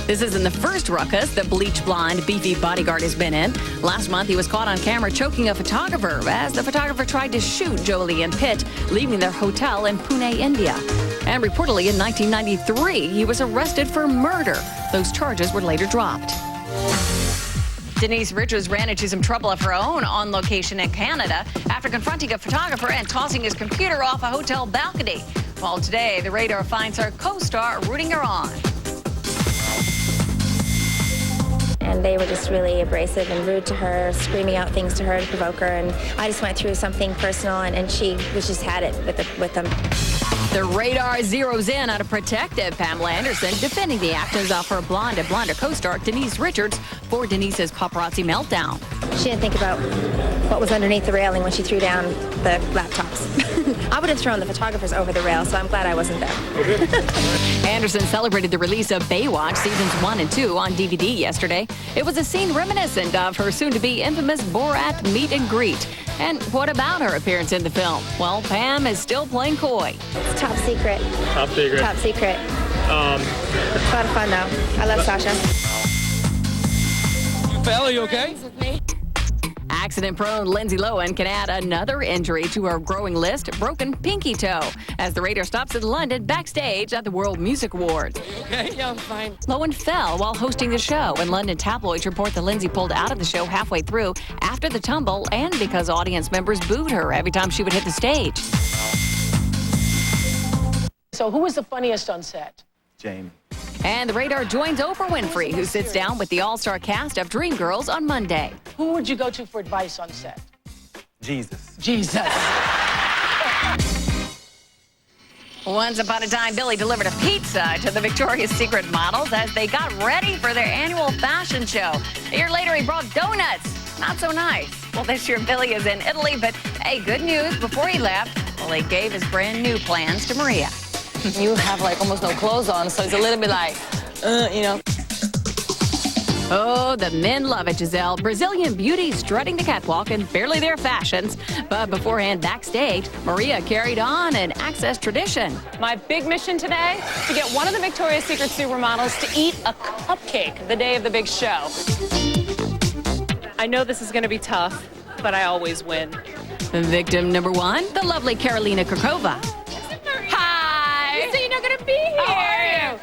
This isn't the first ruckus the bleach-blonde, beefy bodyguard has been in. Last month, he was caught on camera choking a photographer as the photographer tried to shoot Jolie and Pitt, leaving their hotel in Pune, India. And reportedly in 1993, he was arrested for murder. Those charges were later dropped. Denise Richards ran into some trouble of her own on location in Canada after confronting a photographer and tossing his computer off a hotel balcony. Well, today, the Radar finds her co-star rooting her on. And they were just really abrasive and rude to her, screaming out things to her to provoke her. And I just went through something personal, and she was just had it with them. The Radar zeroes in on a protective Pamela Anderson defending the actions of her blonde and blonder co-star Denise Richards for Denise's paparazzi meltdown. She didn't think about what was underneath the railing when she threw down the laptops. I would have thrown the photographers over the rail, so I'm glad I wasn't there. Anderson celebrated the release of Baywatch Seasons 1 and 2 on DVD yesterday. It was a scene reminiscent of her soon-to-be infamous Borat meet and greet. And what about her appearance in the film? Well, Pam is still playing coy. It's top secret. Top secret. Top secret. It's a lot of fun, though. I love Sasha. You fell, are you okay? Accident-prone Lindsay Lohan can add another injury to her growing list, broken pinky toe, as the Radar stops in London backstage at the World Music Awards. Okay, yeah, I'm fine. Lohan fell while hosting the show, and London tabloids report that Lindsay pulled out of the show halfway through after the tumble and because audience members booed her every time she would hit the stage. So who was the funniest on set? Jamie. And the Radar joins Oprah Winfrey, who sits down with the all-star cast of Dreamgirls on Monday. Who would you go to for advice on set? Jesus. Jesus. Once upon a time, Billy delivered a pizza to the Victoria's Secret models as they got ready for their annual fashion show. A year later, he brought donuts. Not so nice. Well, this year, Billy is in Italy, but hey, good news. Before he left, well, he gave his brand new plans to Maria. You have like almost no clothes on, so it's a little bit like, you know. Oh, the men love it, Giselle. Brazilian beauties strutting the catwalk in barely their fashions. But beforehand, backstage, Maria carried on an Access tradition. My big mission today, to get one of the Victoria's Secret supermodels to eat a cupcake the day of the big show. I know this is going to be tough, but I always win. Victim number one, the lovely Karolina Kurkova. Hi! So you're not going to be here. How are you?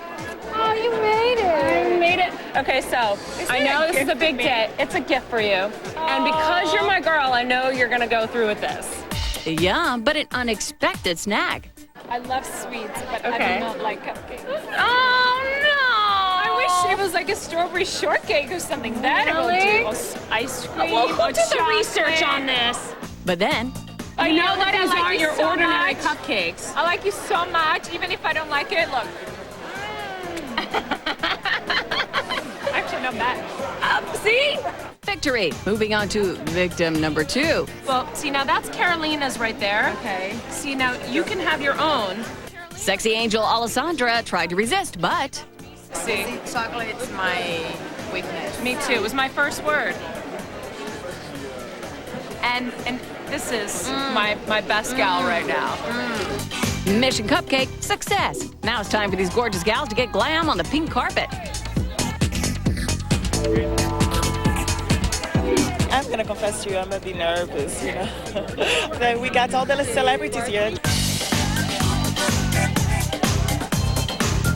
Oh, you made it. I made it. Okay, so I know this is a big day. It's a gift for you. And because you're my girl, I know you're going to go through with this. Yeah, but an unexpected snag. I love sweets, but I do not like cupcakes. Oh, no! I wish it was like a strawberry shortcake or something. That I will do. Ice cream. Well, who did the research on this? But then, I know that these aren't your ordinary cupcakes. I like you so much, even if I don't like it. Look. Actually, not bad. See? Victory. Moving on to victim number two. Well, see, now that's Carolina's right there. Okay. See, now you can have your own. Sexy angel Alessandra tried to resist, but... See? Chocolate's my weakness. Me too. It was my first word. And this is my best gal right now. Mission Cupcake, success. Now it's time for these gorgeous gals to get glam on the pink carpet. I'm gonna confess to you, I'm a bit nervous, you know. We got all the celebrities here.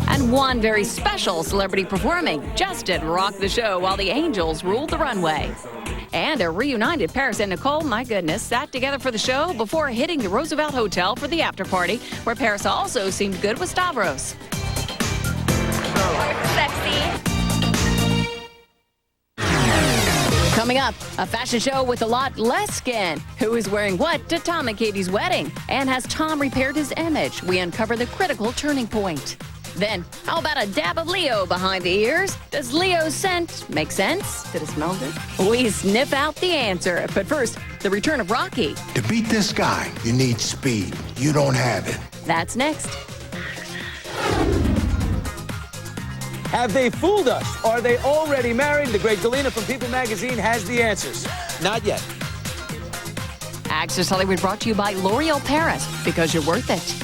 And one very special celebrity performing. Justin rocked the show while the Angels ruled the runway. And a reunited Paris and Nicole, my goodness, sat together for the show before hitting the Roosevelt Hotel for the after party, where Paris also seemed good with Stavros. Sexy. Coming up, a fashion show with a lot less skin. Who is wearing what to Tom and Katie's wedding? And has Tom repaired his image? We uncover the critical turning point. Then, how about a dab of Leo behind the ears? Does Leo's scent make sense? Did it smell good? We sniff out the answer. But first, the return of Rocky. To beat this guy, you need speed. You don't have it. That's next. Have they fooled us? Are they already married? The great Galena from People Magazine has the answers. Not yet. Access Hollywood brought to you by L'Oreal Paris, because you're worth it.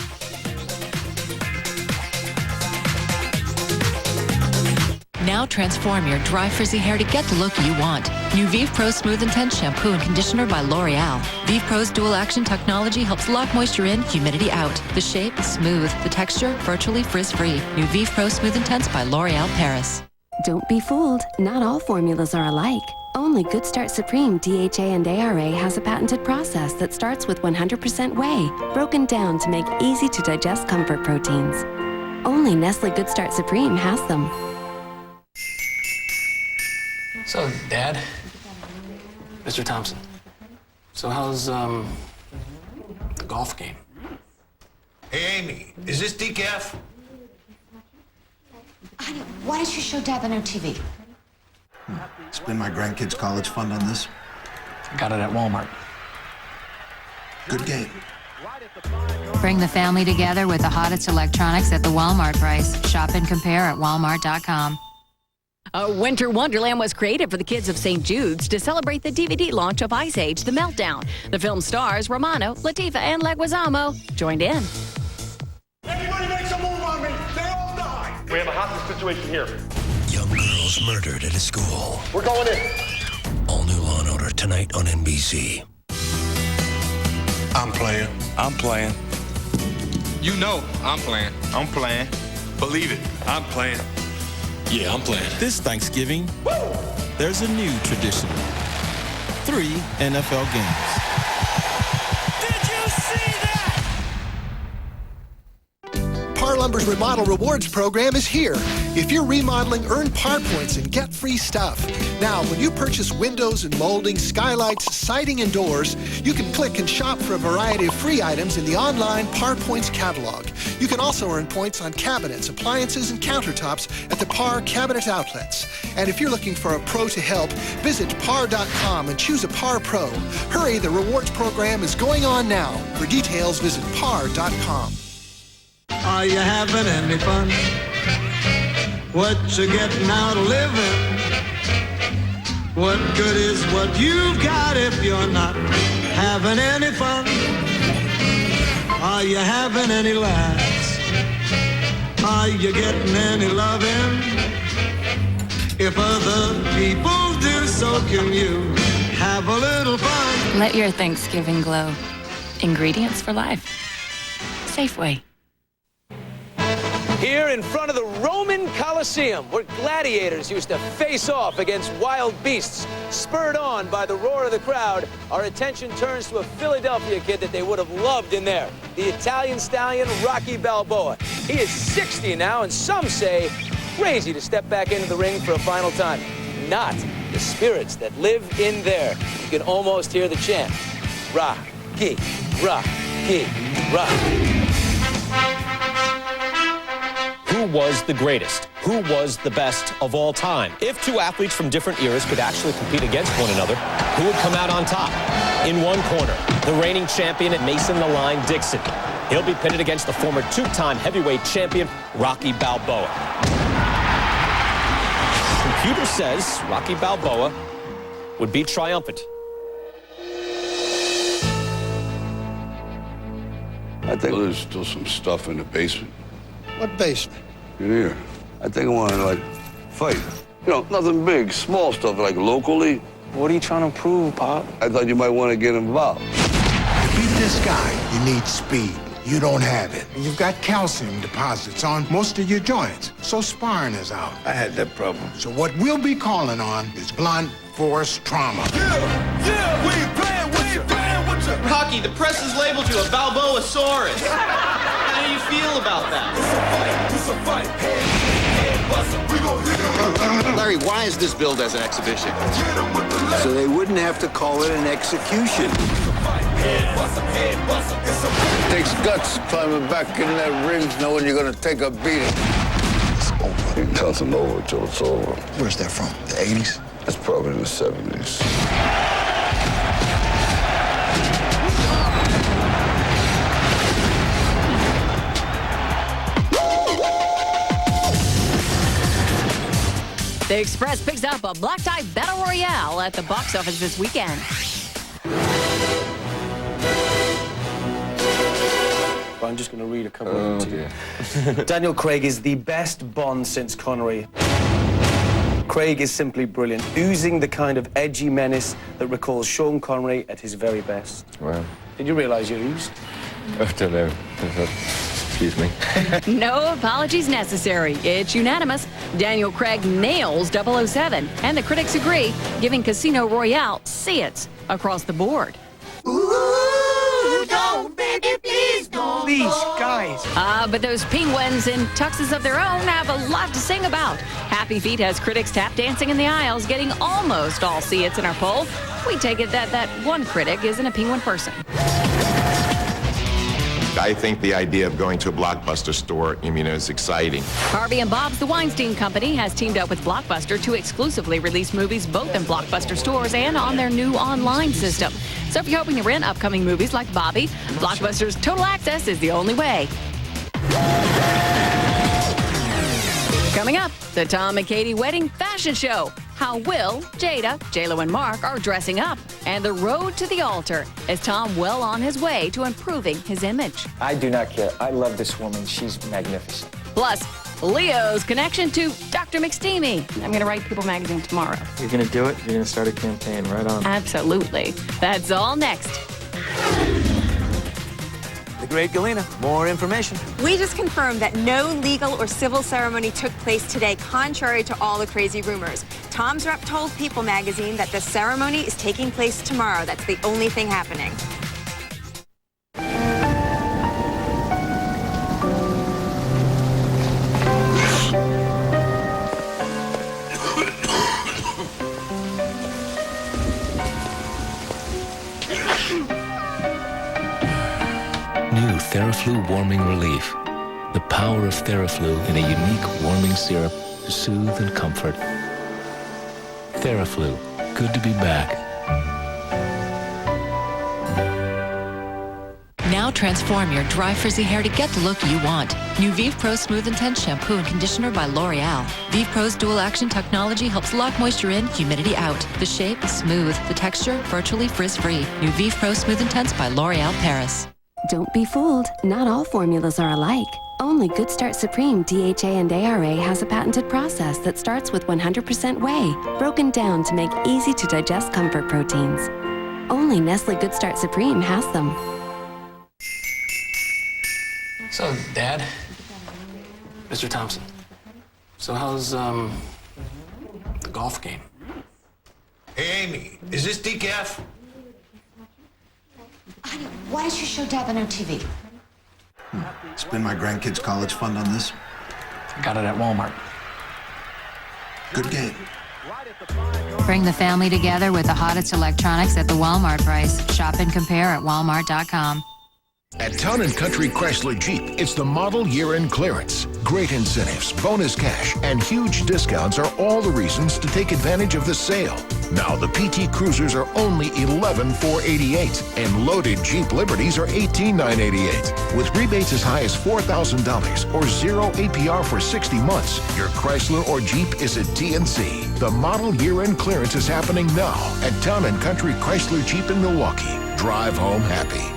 Now transform your dry, frizzy hair to get the look you want. New Vive Pro Smooth Intense Shampoo and Conditioner by L'Oreal. Vive Pro's dual action technology helps lock moisture in, humidity out. The shape is smooth, the texture virtually frizz-free. New Vive Pro Smooth Intense by L'Oreal Paris. Don't be fooled. Not all formulas are alike. Only Good Start Supreme DHA and ARA has a patented process that starts with 100% whey, broken down to make easy-to-digest comfort proteins. Only Nestle Good Start Supreme has them. So, Dad, Mr. Thompson, so how's, the golf game? Hey, Amy, is this decaf? Honey, why don't you show Dad the new TV? Spend my grandkids' college fund on this? Got it at Walmart. Good game. Bring the family together with the hottest electronics at the Walmart price. Shop and compare at walmart.com. A winter wonderland was created for the kids of St. Jude's to celebrate the DVD launch of Ice Age: The Meltdown. The film stars Romano, Latifah, and Leguizamo joined in. Anybody makes a move on me, they all die. We have a hostage situation here. Young girls murdered at a school. We're going in. All new Law & Order tonight on NBC. I'm playing. I'm playing. You know I'm playing. I'm playing. Believe it, I'm playing. Yeah, I'm playing. This Thanksgiving, there's a new tradition. 3 NFL games. Did you see that? Par Lumber's Remodel Rewards program is here. If you're remodeling, earn Par points and get free stuff. Now, when you purchase windows and molding, skylights, siding, and doors, you can click and shop for a variety of free items in the online Par Points catalog. You can also earn points on cabinets, appliances, and countertops at the Par Cabinet outlets. And if you're looking for a pro to help, visit par.com and choose a Par Pro. Hurry, the rewards program is going on now. For details, visit par.com. Are you having any fun? What you getting out of living? What good is what you've got if you're not having any fun? Are you having any laughs? Are you getting any loving? If other people do, so can you have a little fun. Let your Thanksgiving glow. Ingredients for life. Safeway. Here in front of the Roman Colosseum, where gladiators used to face off against wild beasts, spurred on by the roar of the crowd, our attention turns to a Philadelphia kid that they would have loved in there, the Italian stallion Rocky Balboa. He is 60 now, and some say crazy to step back into the ring for a final time. Not the spirits that live in there. You can almost hear the chant, Rocky, Rocky, Rocky. Who was the greatest? Who was the best of all time? If two athletes from different eras could actually compete against one another, who would come out on top? In one corner, the reigning champion at Mason the Line Dixon. He'll be pitted against the former two-time heavyweight champion, Rocky Balboa. Computer says Rocky Balboa would be triumphant. I think there's still some stuff in the basement. What basement? In here. I think I want to, like, fight. You know, nothing big, small stuff, like locally. What are you trying to prove, Pop? I thought you might want to get involved. To beat this guy, you need speed. You don't have it. You've got calcium deposits on most of your joints, so sparring is out. I had that problem. So what we'll be calling on is blunt force trauma. We ain't playing with you. Rocky, the press has labeled you a Balboasaurus. How do you feel about that? It's a fight. We gon' hit him. Larry, why is this billed as an exhibition? So they wouldn't have to call it an execution. It takes guts climbing back in that ring knowing you're gonna take a beating. It's over. It doesn't over until it's over. Where's that from? The 80s? That's probably the 70s. The Express picks up a black tie battle royale at the box office this weekend. I'm just going to read a couple of them to you. Daniel Craig is the best Bond since Connery. Craig is simply brilliant, oozing the kind of edgy menace that recalls Sean Connery at his very best. Wow. Did you realize you oozed? I don't know. Excuse me. No apologies necessary. It's unanimous. Daniel Craig nails 007, and the critics agree, giving Casino Royale C-its across the board. Ooh, don't, baby, please don't. These guys. But those penguins in tuxes of their own have a lot to sing about. Happy Feet has critics tap dancing in the aisles, getting almost all C-its in our poll. We take it that one critic isn't a penguin person. I think the idea of going to a Blockbuster store, is exciting. Harvey and Bob's The Weinstein Company has teamed up with Blockbuster to exclusively release movies both in Blockbuster stores and on their new online system. So if you're hoping to rent upcoming movies like Bobby, Blockbuster's Total Access is the only way. Coming up, the Tom and Katie Wedding Fashion Show. How Will, Jada, J-Lo, and Mark are dressing up. And the road to the altar is Tom well on his way to improving his image. I do not care. I love this woman. She's magnificent. Plus, Leo's connection to Dr. McSteamy. I'm going to write People Magazine tomorrow. You're going to do it? You're going to start a campaign right on. Absolutely. That's all next. The Great Galena, more information. We just confirmed that no legal or civil ceremony took place today, contrary to all the crazy rumors. Tom's rep told People magazine that the ceremony is taking place tomorrow. That's the only thing happening. New TheraFlu Warming Relief. The power of TheraFlu in a unique warming syrup to soothe and comfort. TheraFlu. Good to be back. Now Now transform your dry, frizzy hair to get the look you want. New Vive Pro Smooth Intense Shampoo and Conditioner by L'Oreal. Vive Pro's dual action technology helps lock moisture in, humidity out. The shape, smooth. The texture, virtually frizz-free. New Vive Pro Smooth Intense by L'Oreal Paris. Don't be fooled. Not all formulas are alike. Only Good Start Supreme DHA and ARA has a patented process that starts with 100% whey, broken down to make easy-to-digest comfort proteins. Only Nestle Good Start Supreme has them. So, Dad, Mr. Thompson, so how's, the golf game? Hey, Amy, is this decaf? Honey, why don't you show Dad the new TV? Spend my grandkids' college fund on this? Got it at Walmart. Good game. Bring the family together with the hottest electronics at the Walmart price. Shop and compare at walmart.com. At Town & Country Chrysler Jeep, it's the model year-end clearance. Great incentives, bonus cash, and huge discounts are all the reasons to take advantage of the sale. Now the PT Cruisers are only $11,488, and loaded Jeep Liberties are $18,988. With rebates as high as $4,000 or 0 APR for 60 months, your Chrysler or Jeep is at TNC. The model year-end clearance is happening now at Town & Country Chrysler Jeep in Milwaukee. Drive home happy.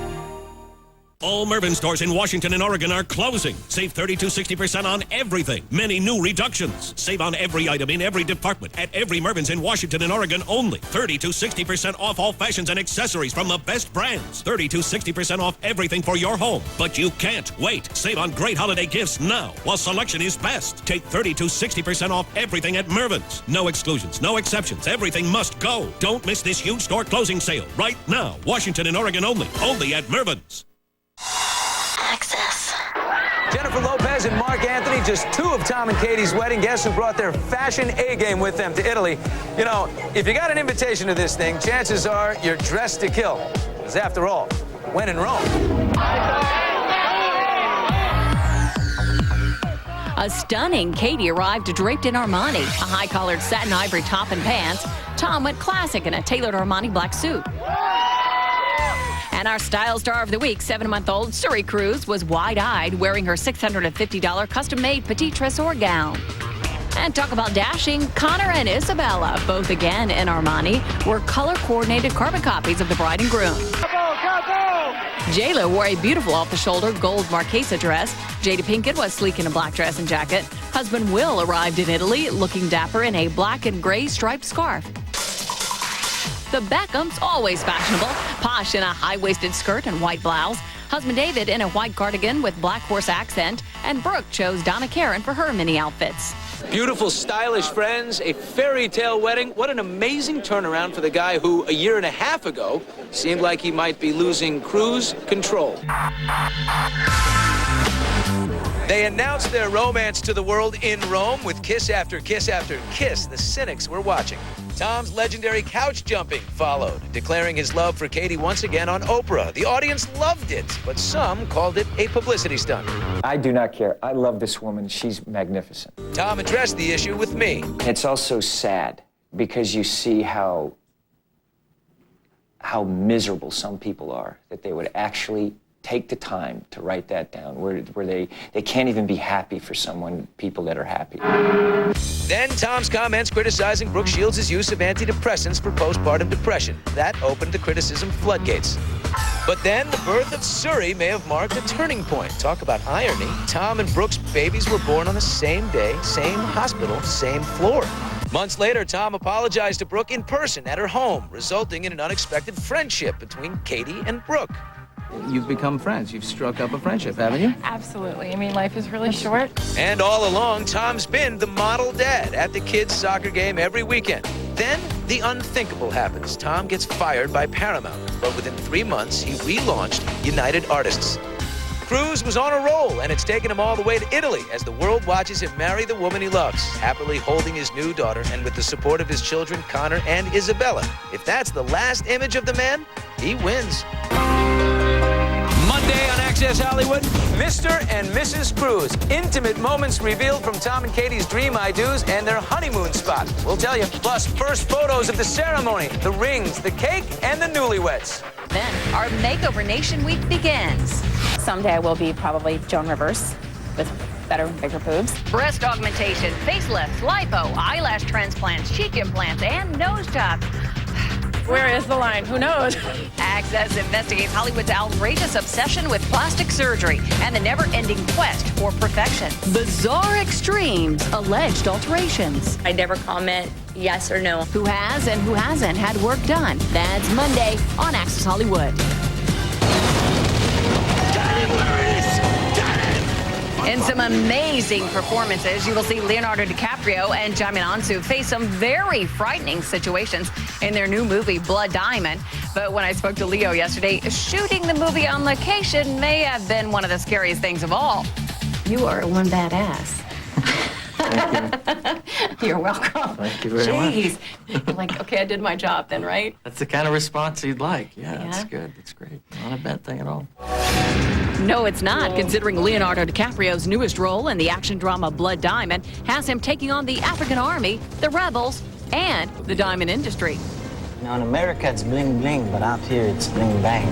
All Mervyn stores in Washington and Oregon are closing. Save 30 to 60% on everything. Many new reductions. Save on every item in every department at every Mervyn's in Washington and Oregon only. 30 to 60% off all fashions and accessories from the best brands. 30 to 60% off everything for your home. But you can't wait. Save on great holiday gifts now while selection is best. Take 30 to 60% off everything at Mervyn's. No exclusions, no exceptions. Everything must go. Don't miss this huge store closing sale right now. Washington and Oregon only. Only at Mervyn's. Access. Jennifer Lopez and Mark Anthony, just two of Tom and Katie's wedding guests who brought their fashion A-game with them to Italy. You know, if you got an invitation to this thing, chances are you're dressed to kill. Because after all, when in Rome. A stunning Katie arrived draped in Armani, a high-collared satin ivory top and pants. Tom went classic in a tailored Armani black suit. And our style star of the week, 7-month-old Suri Cruz, was wide-eyed wearing her $650 custom-made petite tresor gown. And talk about dashing, Connor and Isabella, both again in Armani, were color-coordinated carbon copies of the bride and groom. J-Lo wore a beautiful off-the-shoulder gold Marchesa dress. Jada Pinkett was sleek in a black dress and jacket. Husband Will arrived in Italy looking dapper in a black and gray striped scarf. The Beckhams, always fashionable, posh in a high-waisted skirt and white blouse. Husband David in a white cardigan with black horse accent. And Brooke chose Donna Karan for her mini outfits. Beautiful, stylish friends, a fairy tale wedding. What an amazing turnaround for the guy who, a year and a half ago, seemed like he might be losing cruise control. They announced their romance to the world in Rome with kiss after kiss after kiss. The cynics were watching. Tom's legendary couch jumping followed, declaring his love for Katie once again on Oprah. The audience loved it, but some called it a publicity stunt. I do not care. I love this woman. She's magnificent. Tom addressed the issue with me. It's also sad because you see how miserable some people are, that they would actually take the time to write that down, where they can't even be happy for people that are happy. Then Tom's comments criticizing Brooke Shields' use of antidepressants for postpartum depression. That opened the criticism floodgates. But then the birth of Suri may have marked a turning point. Talk about irony. Tom and Brooke's babies were born on the same day, same hospital, same floor. Months later, Tom apologized to Brooke in person at her home, resulting in an unexpected friendship between Katie and Brooke. You've become friends. You've struck up a friendship, haven't you? Absolutely. I mean, life is really short. And all along, Tom's been the model dad at the kids' soccer game every weekend. Then the unthinkable happens. Tom gets fired by Paramount, but within 3 months, he relaunched United Artists. Cruz was on a roll, and it's taken him all the way to Italy as the world watches him marry the woman he loves, happily holding his new daughter and with the support of his children, Connor and Isabella. If that's the last image of the man, he wins. Monday on Access Access Hollywood, Mr. and Mrs. Cruz. Intimate moments revealed from Tom and Katie's dream I-dos and their honeymoon spot. We'll tell you. Plus, first photos of the ceremony, the rings, the cake, and the newlyweds. Then our Makeover Nation week begins. Someday I will be probably Joan Rivers with better, bigger boobs. Breast augmentation, facelifts, lipo, eyelash transplants, cheek implants, and nose jobs. Where is the line? Who knows? Access investigates Hollywood's outrageous obsession with plastic surgery and the never-ending quest for perfection. Bizarre extremes, alleged alterations. I never comment yes or no. Who has and who hasn't had work done? That's Monday on Access Hollywood. In some amazing performances, you will see Leonardo DiCaprio and Djimon Hounsou face some very frightening situations in their new movie, Blood Diamond. But when I spoke to Leo yesterday, shooting the movie on location may have been one of the scariest things of all. You are one badass. You're welcome. Thank you very Jeez. You're like, okay, I did my job then, right? That's the kind of response you'd like. Yeah, that's Yeah. good. That's great. Not a bad thing at all. No, it's not, considering Leonardo DiCaprio's newest role in the action drama Blood Diamond has him taking on the African army, the rebels, and the diamond industry. Now in America it's bling bling, but out here it's bling bang.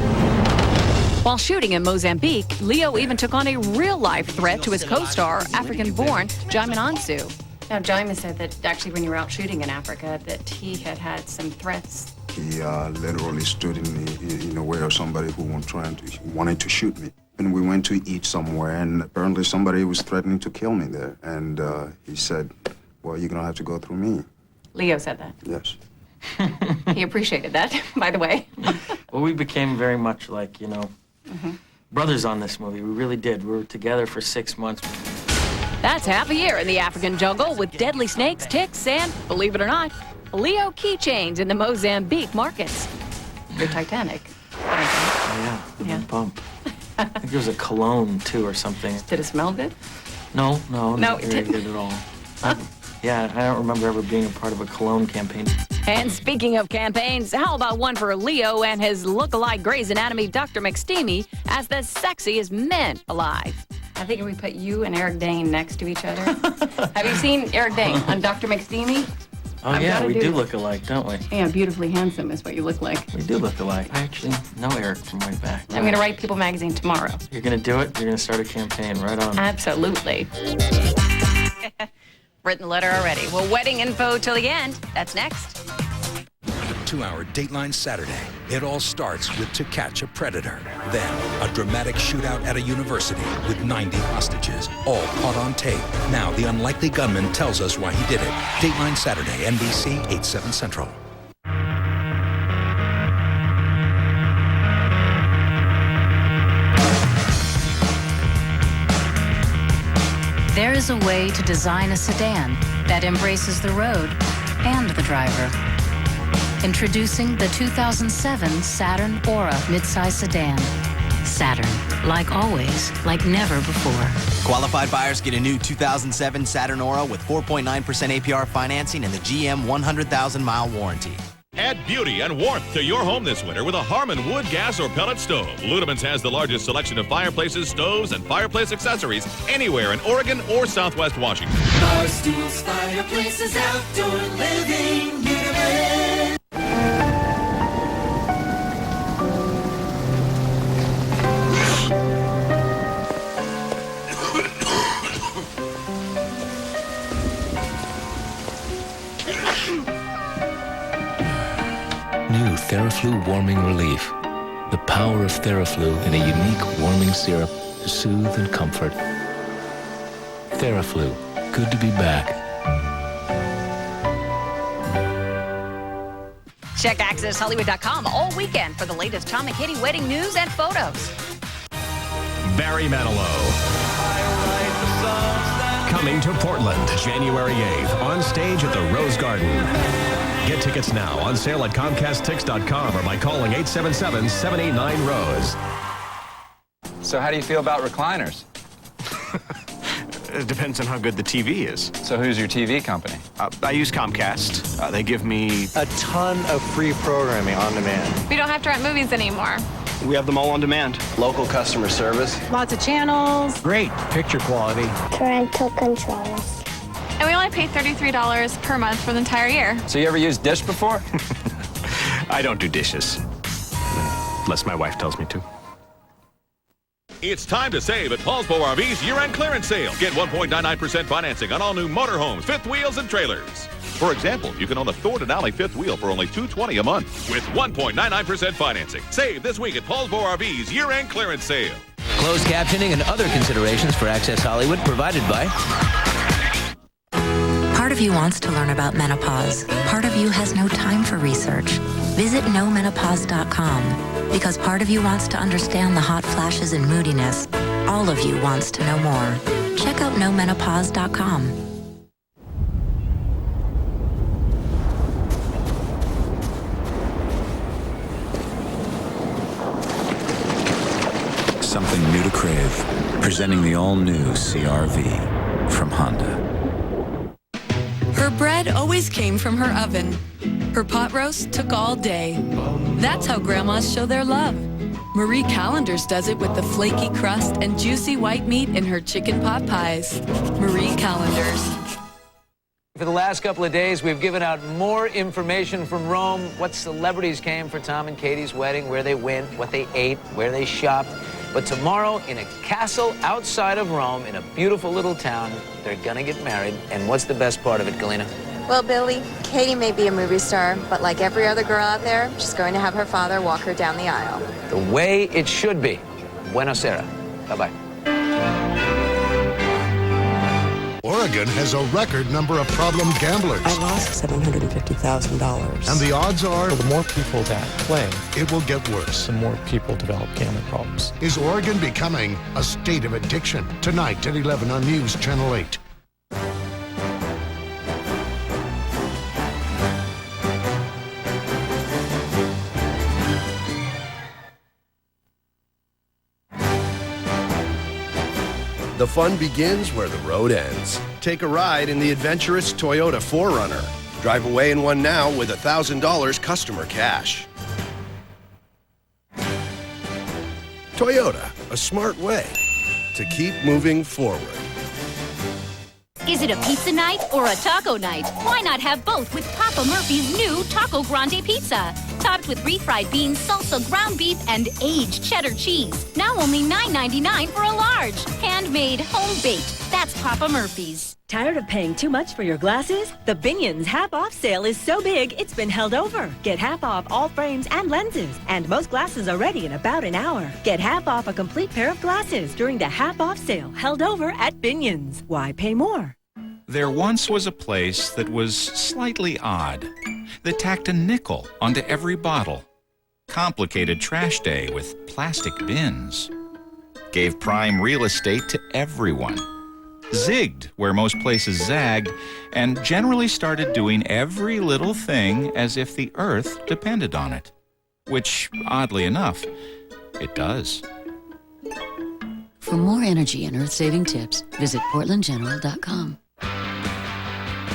While shooting in Mozambique, Leo even took on a real-life threat to his co-star, African-born Djimon Hounsou. Now, Djimon said that actually when you were out shooting in Africa that he had some threats. He literally stood in the way of somebody who wanted to shoot me. And we went to eat somewhere, and apparently somebody was threatening to kill me there. And he said, well, you're going to have to go through me. Leo said that. Yes. He appreciated that, by the way. Well, we became very much like, brothers on this movie. We really did. We were together for 6 months. That's half a year in the African jungle with deadly snakes, ticks, and, believe it or not, Leo keychains in the Mozambique markets. You're Titanic. Oh, yeah. Bump. I think there was a cologne, too, or something. Did it smell good? No, No, not it very didn't. good at all. Yeah, I don't remember ever being a part of a cologne campaign. And speaking of campaigns, how about one for Leo and his look-alike Grey's Anatomy Dr. McSteamy as the sexiest men alive? I think if we put you and Eric Dane next to each other. Have you seen Eric Dane on Dr. McSteamy? Oh, yeah, we do look alike, don't we? Yeah, beautifully handsome is what you look like. We do look alike. I actually know Eric from way back. I'm going to write People Magazine tomorrow. You're going to do it? You're going to start a campaign right on. Absolutely. Written letter already. Well, wedding info till the end. That's next. 2-hour Dateline Saturday. It all starts with To Catch a Predator. Then, a dramatic shootout at a university with 90 hostages, all caught on tape. Now, the unlikely gunman tells us why he did it. Dateline Saturday, NBC, 8/7 Central. There is a way to design a sedan that embraces the road and the driver. Introducing the 2007 Saturn Aura midsize sedan. Saturn, like always, like never before. Qualified buyers get a new 2007 Saturn Aura with 4.9% APR financing and the GM 100,000-mile warranty. Add beauty and warmth to your home this winter with a Harmon wood, gas, or pellet stove. Ludemans has the largest selection of fireplaces, stoves, and fireplace accessories anywhere in Oregon or Southwest Washington. Barstool's Fireplaces Outdoor Living, Ludemans. New TheraFlu Warming Relief. The power of TheraFlu in a unique warming syrup to soothe and comfort. TheraFlu. Good to be back. Check AccessHollywood.com all weekend for the latest Tom and Katie wedding news and photos. Barry Manilow. Coming to Portland, January 8th, on stage at the Rose Garden. Get tickets now, on sale at ComcastTix.com or by calling 877-789-ROSE. So how do you feel about recliners? It depends on how good the TV is. So who's your TV company? I use Comcast. They give me a ton of free programming on demand. We don't have to rent movies anymore. We have them all on demand. Local customer service. Lots of channels. Great picture quality. Parental controls. And we only pay $33 per month for the entire year. So you ever used Dish before? I don't do dishes. Unless my wife tells me to. It's time to save at Paulsbo RV's year-end clearance sale. Get 1.99% financing on all new motorhomes, fifth wheels, and trailers. For example, you can own a Thor Denali fifth wheel for only $220 a month with 1.99% financing. Save this week at Paulsbo RV's year-end clearance sale. Closed captioning and other considerations for Access Hollywood provided by... Part of you wants to learn about menopause. Part of you has no time for research. Visit KnowMenopause.com. Because part of you wants to understand the hot flashes and moodiness. All of you wants to know more. Check out KnowMenopause.com. Something new to crave. Presenting the all-new CR-V from Honda. Her bread always came from her oven. Her pot roast took all day. That's how grandmas show their love. Marie Callender's does it with the flaky crust and juicy white meat in her chicken pot pies. Marie Callender's. For the last couple of days, we've given out more information from Rome, what celebrities came for Tom and Katie's wedding, where they went, what they ate, where they shopped. But tomorrow, in a castle outside of Rome, in a beautiful little town, they're gonna get married. And what's the best part of it, Galena? Well, Billy, Katie may be a movie star, but like every other girl out there, she's going to have her father walk her down the aisle. The way it should be. Buenos Aires. Bye-bye. Oregon has a record number of problem gamblers. I lost $750,000. And the odds are... the more people that play, it will get worse. the more people develop gambling problems. Is Oregon becoming a state of addiction? Tonight at 11 on News Channel 8. The fun begins where the road ends. Take a ride in the adventurous Toyota 4Runner. Drive away in one now with $1,000 customer cash. Toyota, a smart way to keep moving forward. Is it a pizza night or a taco night? Why not have both with Papa Murphy's new Taco Grande Pizza? Topped with refried beans, salsa, ground beef, and aged cheddar cheese. Now only $9.99 for a large. Handmade, home-baked. That's Papa Murphy's. Tired of paying too much for your glasses? The Binions half-off sale is so big, it's been held over. Get half off all frames and lenses. And most glasses are ready in about an hour. Get half off a complete pair of glasses during the half-off sale held over at Binions. Why pay more? There once was a place that was slightly odd, that tacked a nickel onto every bottle, complicated trash day with plastic bins, gave prime real estate to everyone, zigged where most places zagged, and generally started doing every little thing as if the earth depended on it, which, oddly enough, it does. For more energy and earth-saving tips, visit PortlandGeneral.com.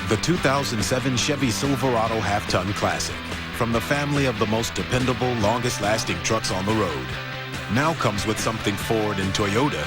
The 2007 Chevy Silverado Half-Ton Classic. From the family of the most dependable, longest-lasting trucks on the road. Now comes with something Ford and Toyota